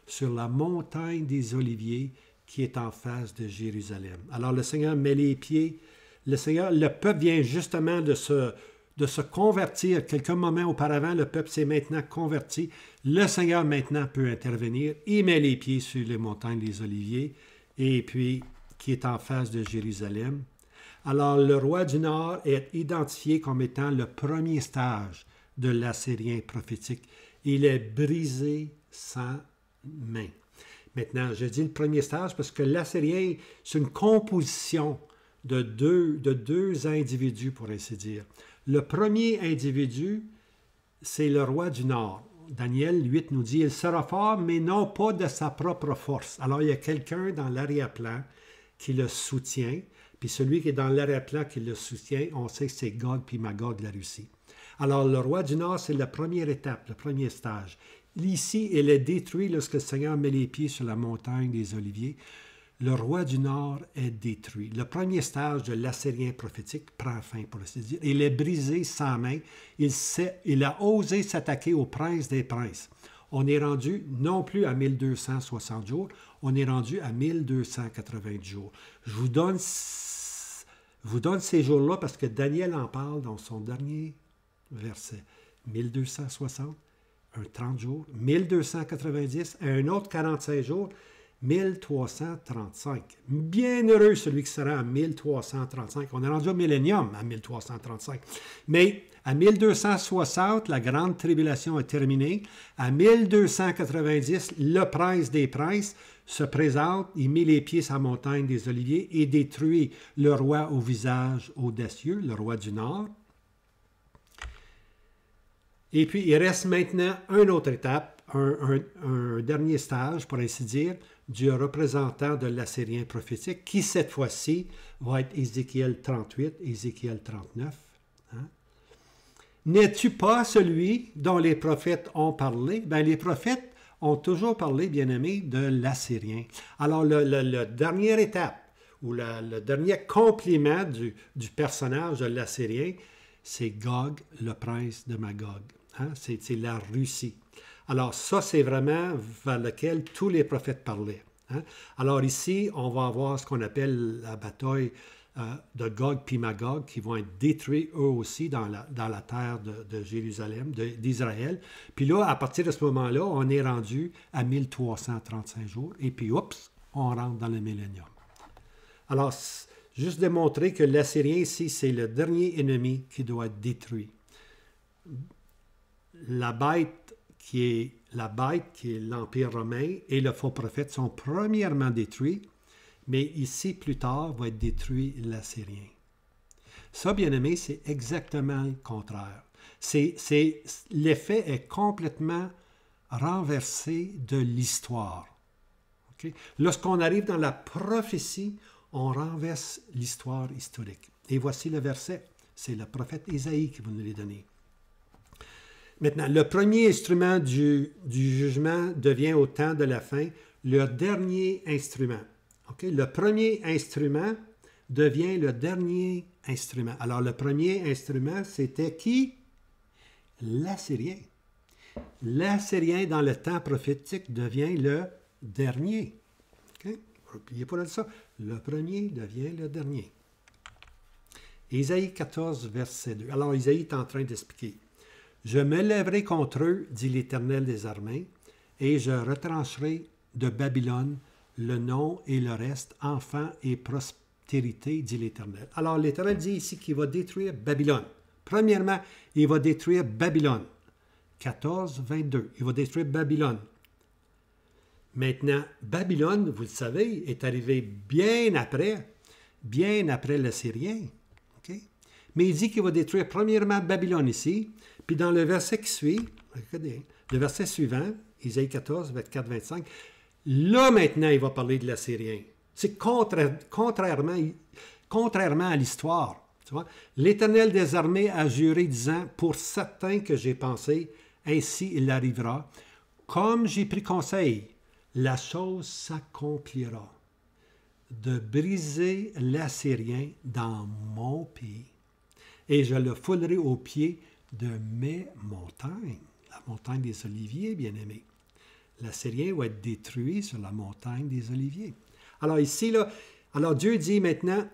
sur la montagne des Oliviers qui est en face de Jérusalem. » Alors le Seigneur met les pieds. Le peuple vient justement de se convertir. Quelques moments auparavant, le peuple s'est maintenant converti. Le Seigneur maintenant peut intervenir. Il met les pieds sur les montagnes des Oliviers et puis qui est en face de Jérusalem. Alors, le roi du Nord est identifié comme étant le premier stage de l'Assyrien prophétique. Il est brisé sans main. Maintenant, je dis le premier stage parce que l'Assyrien, c'est une composition de deux individus, pour ainsi dire. Le premier individu, c'est le roi du Nord. Daniel 8 nous dit « Il sera fort, mais non pas de sa propre force. » Alors, il y a quelqu'un dans l'arrière-plan qui le soutient. Puis celui qui est dans l'arrière-plan qui le soutient, on sait que c'est Gog puis Magog de la Russie. Alors, le roi du Nord, c'est la première étape, le premier stage. Ici, il est détruit lorsque le Seigneur met les pieds sur la montagne des Oliviers. Le roi du Nord est détruit. Le premier stage de l'Assyrien prophétique prend fin, pour ainsi dire. Il est brisé sans main. Il a osé s'attaquer au prince des princes. On est rendu non plus à 1260 jours, on est rendu à 1280 jours. Je vous donne ces jours-là parce que Daniel en parle dans son dernier verset. 1260, un 30 jours, 1290, et un autre 45 jours, 1335. Bien heureux celui qui sera à 1335. On est rendu au millénium à 1335. Mais à 1260, la grande tribulation est terminée. À 1290, le prince des princes se présente, il met les pieds sur la montagne des Oliviers et détruit le roi au visage audacieux, le roi du Nord. Et puis, il reste maintenant une autre étape, un dernier stage, pour ainsi dire, du représentant de l'Assyrien prophétique, qui cette fois-ci va être Ézéchiel 38, Ézéchiel 39. Hein? N'es-tu pas celui dont les prophètes ont parlé? Bien, les prophètes ont toujours parlé, bien-aimés, de l'Assyrien. Alors, la dernière étape, ou le dernier complément du personnage de l'Assyrien, c'est Gog, le prince de Magog. Hein? C'est la Russie. Alors, ça, c'est vraiment vers lequel tous les prophètes parlaient. Hein? Alors ici, on va avoir ce qu'on appelle la bataille de Gog puis Magog, qui vont être détruits eux aussi dans la terre de Jérusalem, d'Israël. Puis là, à partir de ce moment-là, on est rendu à 1335 jours, et puis, oups, on rentre dans le millénium. Alors, juste démontrer que l'Assyrien ici, c'est le dernier ennemi qui doit être détruit. La bête qui est l'Empire romain, et le faux prophète sont premièrement détruits, mais ici, plus tard, va être détruit l'Assyrien. Ça, bien aimé, c'est exactement le contraire. L'effet est complètement renversé de l'histoire. Okay? Lorsqu'on arrive dans la prophétie, on renverse l'histoire historique. Et voici le verset. C'est le prophète Isaïe qui va nous les donner. Maintenant, le premier instrument du jugement devient au temps de la fin le dernier instrument. Okay? Le premier instrument devient le dernier instrument. Alors, le premier instrument, c'était qui? L'Assyrien. L'Assyrien, dans le temps prophétique, devient le dernier. Okay? N'oubliez pas de ça. Le premier devient le dernier. Isaïe 14, verset 2. Alors, Isaïe est en train d'expliquer. « Je me lèverai contre eux, dit l'Éternel des armées, et je retrancherai de Babylone le nom et le reste, enfants et postérité, dit l'Éternel. » Alors, l'Éternel dit ici qu'il va détruire Babylone. Premièrement, il va détruire Babylone. 14, 22. Il va détruire Babylone. Maintenant, Babylone, vous le savez, est arrivé bien après l'Assyrien. Okay? Mais il dit qu'il va détruire premièrement Babylone ici, puis dans le verset qui suit, regardez, le verset suivant, Isaïe 14, 24, 25, là maintenant il va parler de l'Assyrien. C'est contrairement à l'histoire. L'Éternel des armées a juré disant, pour certain que j'ai pensé, ainsi il arrivera. Comme j'ai pris conseil, la chose s'accomplira, de briser l'Assyrien dans mon pays, et je le foulerai aux pieds de mes montagnes, la montagne des Oliviers, bien-aimés. L'Assyrien va être détruit sur la montagne des Oliviers. Alors ici, là, alors Dieu dit maintenant,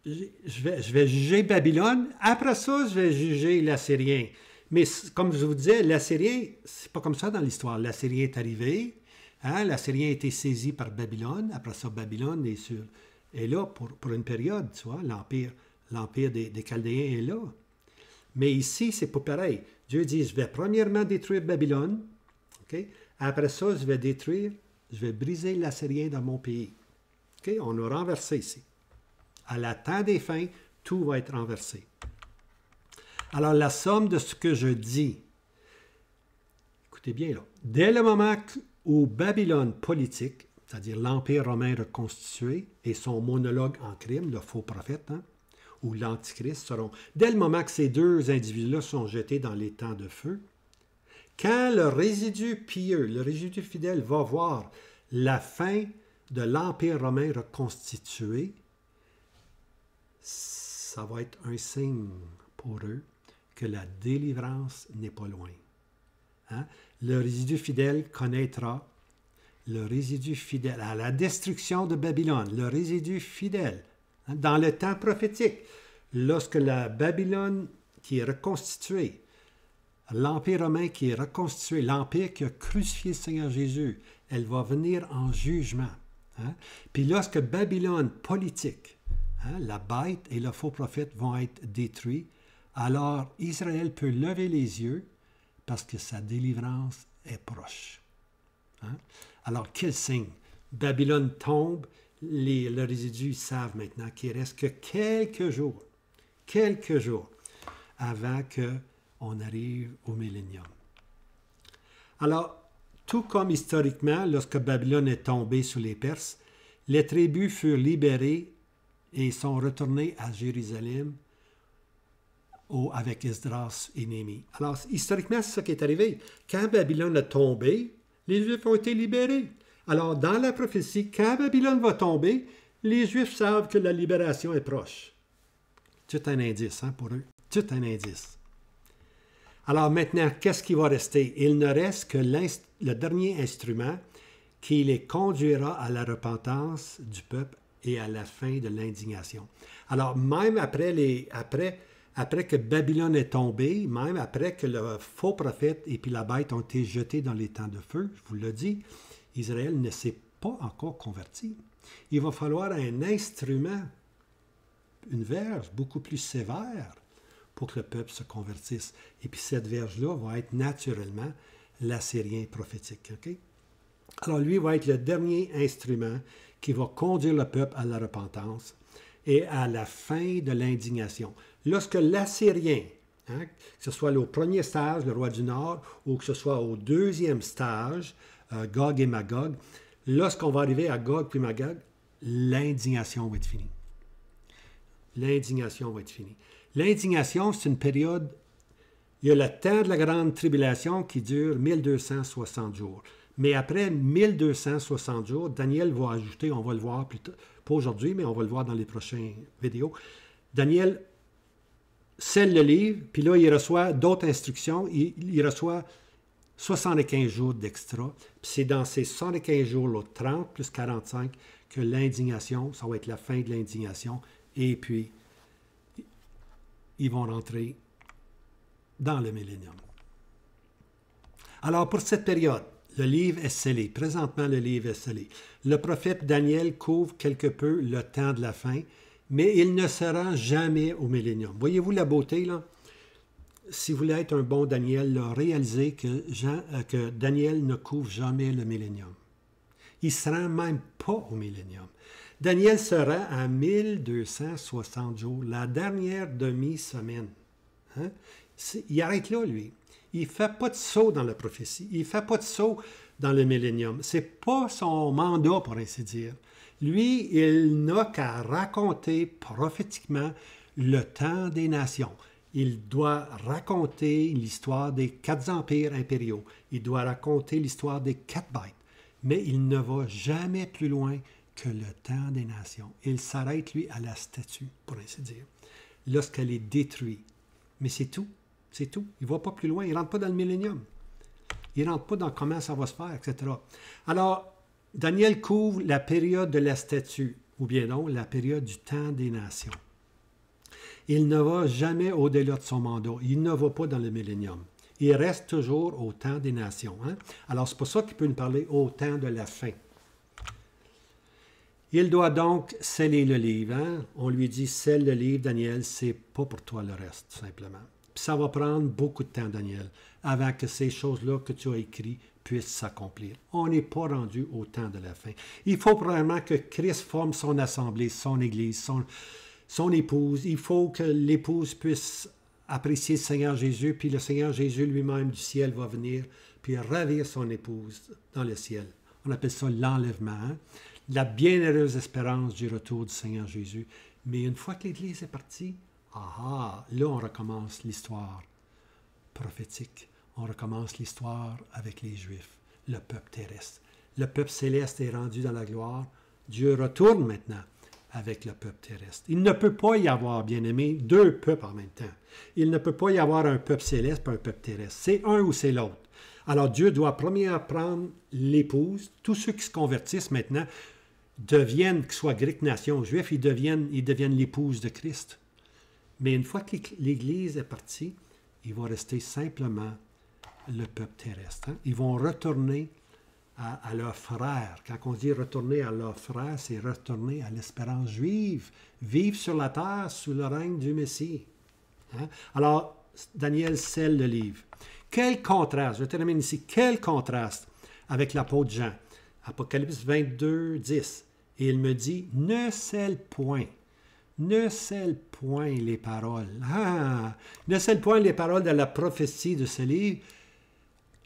je vais juger Babylone, après ça, je vais juger l'Assyrien. Mais comme je vous disais, l'Assyrien, c'est pas comme ça dans l'histoire. L'Assyrien est arrivé, hein, l'Assyrien a été saisi par Babylone, après ça, Babylone est là pour une période, tu vois, l'empire des Chaldéens est là. Mais ici, c'est pas pareil. Dieu dit, je vais premièrement détruire Babylone, okay? Après ça, je vais briser l'Assyrien dans mon pays. Okay? On a renversé ici. À la temps des fins, tout va être renversé. Alors, la somme de ce que je dis, écoutez bien là, dès le moment où Babylone politique, c'est-à-dire l'Empire romain reconstitué et son monologue en crime, le faux prophète, hein, ou l'Antichrist seront, dès le moment que ces deux individus-là sont jetés dans les temps de feu, quand le résidu pieux, le résidu fidèle va voir la fin de l'Empire romain reconstitué, ça va être un signe pour eux que la délivrance n'est pas loin. Hein? Le résidu fidèle connaîtra le résidu fidèle à la destruction de Babylone, le résidu fidèle. Dans le temps prophétique, lorsque la Babylone qui est reconstituée, l'Empire romain qui est reconstitué, l'Empire qui a crucifié le Seigneur Jésus, elle va venir en jugement. Hein? Puis lorsque Babylone politique, hein, la bête et le faux prophète vont être détruits, alors Israël peut lever les yeux parce que sa délivrance est proche. Hein? Alors quel signe? Babylone tombe, le résidu savent maintenant qu'il ne reste que quelques jours avant qu'on arrive au millénium. Alors, Tout comme historiquement, lorsque Babylone est tombée sous les Perses, les tribus furent libérées et sont retournées à Jérusalem avec Esdras et Néhémie. Alors, historiquement, c'est ça qui est arrivé. Quand Babylone a tombé, les Juifs ont été libérés. Alors, dans la prophétie, quand Babylone va tomber, les Juifs savent que la libération est proche. Tout un indice pour eux. Tout un indice. Alors maintenant, qu'est-ce qui va rester? Il ne reste que le dernier instrument qui les conduira à la repentance du peuple et à la fin de l'indignation. Alors, même après que Babylone est tombée, même après que le faux prophète et puis la bête ont été jetés dans les temps de feu, je vous le dis, Israël ne s'est pas encore converti. Il va falloir un instrument, une verge beaucoup plus sévère pour que le peuple se convertisse. Et puis cette verge-là va être naturellement l'assyrien prophétique. Okay? Alors lui va être le dernier instrument qui va conduire le peuple à la repentance et à la fin de l'indignation. Lorsque l'Assyrien, que ce soit au premier stage, le roi du Nord, ou que ce soit au deuxième stage, Gog et Magog, lorsqu'on va arriver à Gog puis Magog, l'indignation va être finie. L'indignation va être finie. L'indignation, c'est une période, il y a le temps de la grande tribulation qui dure 1260 jours. Mais après 1260 jours, Daniel va ajouter, on va le voir plus tard, pas aujourd'hui, mais on va le voir dans les prochaines vidéos. Daniel scelle le livre, puis là, il reçoit d'autres instructions. Il reçoit 75 jours d'extra. Puis c'est dans ces 75 jours-là, 30 plus 45, que l'indignation, ça va être la fin de l'indignation. Et puis, ils vont rentrer dans le millénium. Alors, pour cette période, le livre est scellé. Présentement, le livre est scellé. Le prophète Daniel couvre quelque peu le temps de la fin, mais il ne se rend jamais au millénium. Voyez-vous la beauté, là? Si vous voulez être un bon Daniel, là, réalisez que Daniel ne couvre jamais le millénium. Il ne se rend même pas au millénium. Daniel se rend à 1260 jours, la dernière demi-semaine. Hein? Il arrête là, lui. Il ne fait pas de saut dans la prophétie. Il ne fait pas de saut dans le millénium. Ce n'est pas son mandat, pour ainsi dire. Lui, il n'a qu'à raconter prophétiquement le temps des nations. Il doit raconter l'histoire des 4 empires impériaux. Il doit raconter l'histoire des 4 bêtes. Mais il ne va jamais plus loin que le temps des nations. Il s'arrête, lui, à la statue, pour ainsi dire, lorsqu'elle est détruite. Mais c'est tout. C'est tout. Il ne va pas plus loin. Il ne rentre pas dans le millénium. Il ne rentre pas dans comment ça va se faire, etc. Alors, Daniel couvre la période de la statue, ou bien non, la période du temps des nations. Il ne va jamais au-delà de son mandat. Il ne va pas dans le millénium. Il reste toujours au temps des nations. Hein? Alors, c'est pour ça qu'il peut nous parler au temps de la fin. Il doit donc sceller le livre. Hein? On lui dit, scelle le livre, Daniel, c'est pas pour toi le reste, simplement. Puis ça va prendre beaucoup de temps, Daniel, avant que ces choses-là que tu as écrites puissent s'accomplir. On n'est pas rendu au temps de la fin. Il faut probablement que Christ forme son assemblée, son Église, son épouse. Il faut que l'épouse puisse apprécier le Seigneur Jésus, puis le Seigneur Jésus lui-même du ciel va venir, puis ravir son épouse dans le ciel. On appelle ça l'enlèvement. Hein? La bienheureuse espérance du retour du Seigneur Jésus. Mais une fois que l'Église est partie, là on recommence l'histoire prophétique. On recommence l'histoire avec les Juifs, le peuple terrestre. Le peuple céleste est rendu dans la gloire. Dieu retourne maintenant avec le peuple terrestre. Il ne peut pas y avoir, bien aimé, 2 peuples en même temps. Il ne peut pas y avoir un peuple céleste et un peuple terrestre. C'est un ou c'est l'autre. Alors Dieu doit premièrement prendre l'épouse. Tous ceux qui se convertissent maintenant deviennent, qu'ils soient grecs, nations, juifs, ils deviennent l'épouse de Christ. Mais une fois que l'Église est partie, il va rester simplement le peuple terrestre. Hein? Ils vont retourner à leurs frères. Quand on dit retourner à leurs frères, c'est retourner à l'espérance juive, vivre sur la terre sous le règne du Messie. Hein? Alors, Daniel scelle le livre. Quel contraste, je termine ici, quel contraste avec l'apôtre Jean. Apocalypse 22, 10. Et il me dit, ne scelle point les paroles. Ne scelle point les paroles de la prophétie de ce livre,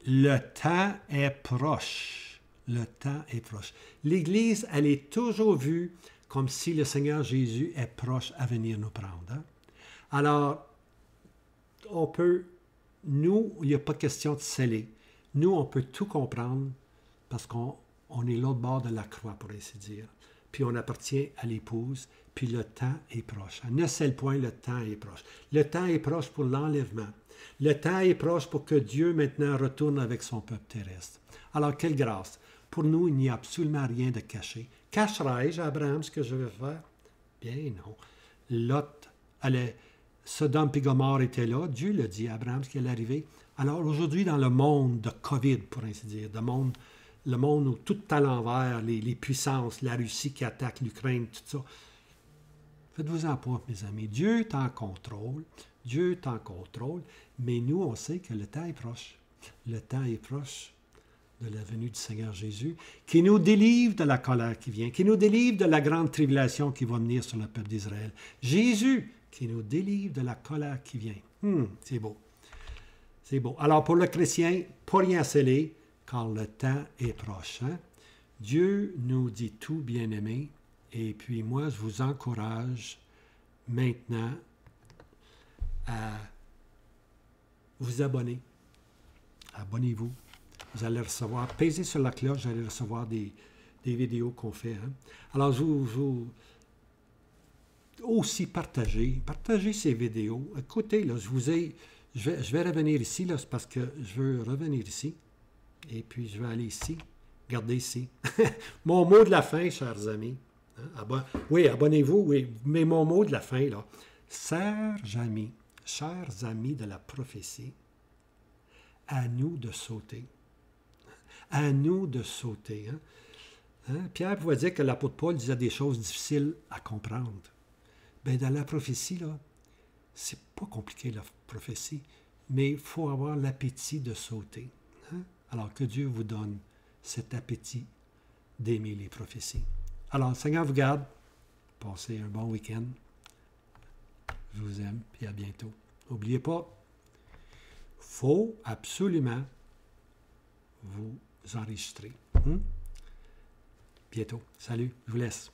Le temps est proche. Le temps est proche. L'Église, elle est toujours vue comme si le Seigneur Jésus est proche à venir nous prendre. Hein? Alors, on peut, nous, il n'y a pas question de sceller. Nous, on peut tout comprendre parce qu'on est l'autre bord de la croix, pour ainsi dire. Puis on appartient à l'épouse, puis le temps est proche. À ne seul point, le temps est proche. Le temps est proche pour l'enlèvement. Le temps est proche pour que Dieu maintenant retourne avec son peuple terrestre. Alors, quelle grâce! Pour nous, il n'y a absolument rien de caché. Cacherai-je à Abraham ce que je vais faire? Bien non. Lot allait... Sodome et Gomorrhe étaient là. Dieu l'a dit à Abraham ce qui allait arriver. Alors aujourd'hui, dans le monde de COVID, pour ainsi dire, le monde où tout est à l'envers, les puissances, la Russie qui attaque l'Ukraine, tout ça, faites-vous-en pas, mes amis. Dieu est en contrôle. Dieu est en contrôle. Mais nous, on sait que le temps est proche. Le temps est proche de la venue du Seigneur Jésus, qui nous délivre de la colère qui vient, qui nous délivre de la grande tribulation qui va venir sur le peuple d'Israël. Jésus, qui nous délivre de la colère qui vient. C'est beau. C'est beau. Alors, pour le chrétien, pas rien à sceller, car le temps est proche. Hein? Dieu nous dit tout, bien-aimés, et puis moi, je vous encourage maintenant à vous abonner. Abonnez-vous. Vous allez recevoir, pèsez sur la cloche, vous allez recevoir des vidéos qu'on fait. Hein? Alors, vous aussi partagez ces vidéos. Écoutez, là, je vais revenir ici, là, c'est parce que je veux revenir ici. Et puis, je vais aller ici. Regardez ici. Mon mot de la fin, chers amis. Hein? Oui, abonnez-vous, oui. Mais mon mot de la fin, là. Chers amis de la prophétie, à nous de sauter. À nous de sauter. Hein? Hein? Pierre pouvait dire que l'apôtre Paul disait des choses difficiles à comprendre. Bien, dans la prophétie, là, c'est pas compliqué, la prophétie, mais il faut avoir l'appétit de sauter. Hein? Alors, que Dieu vous donne cet appétit d'aimer les prophéties. Alors, le Seigneur vous garde. Passez un bon week-end. Je vous aime, puis à bientôt. N'oubliez pas, il faut absolument vous enregistrer. Bientôt. Salut, je vous laisse.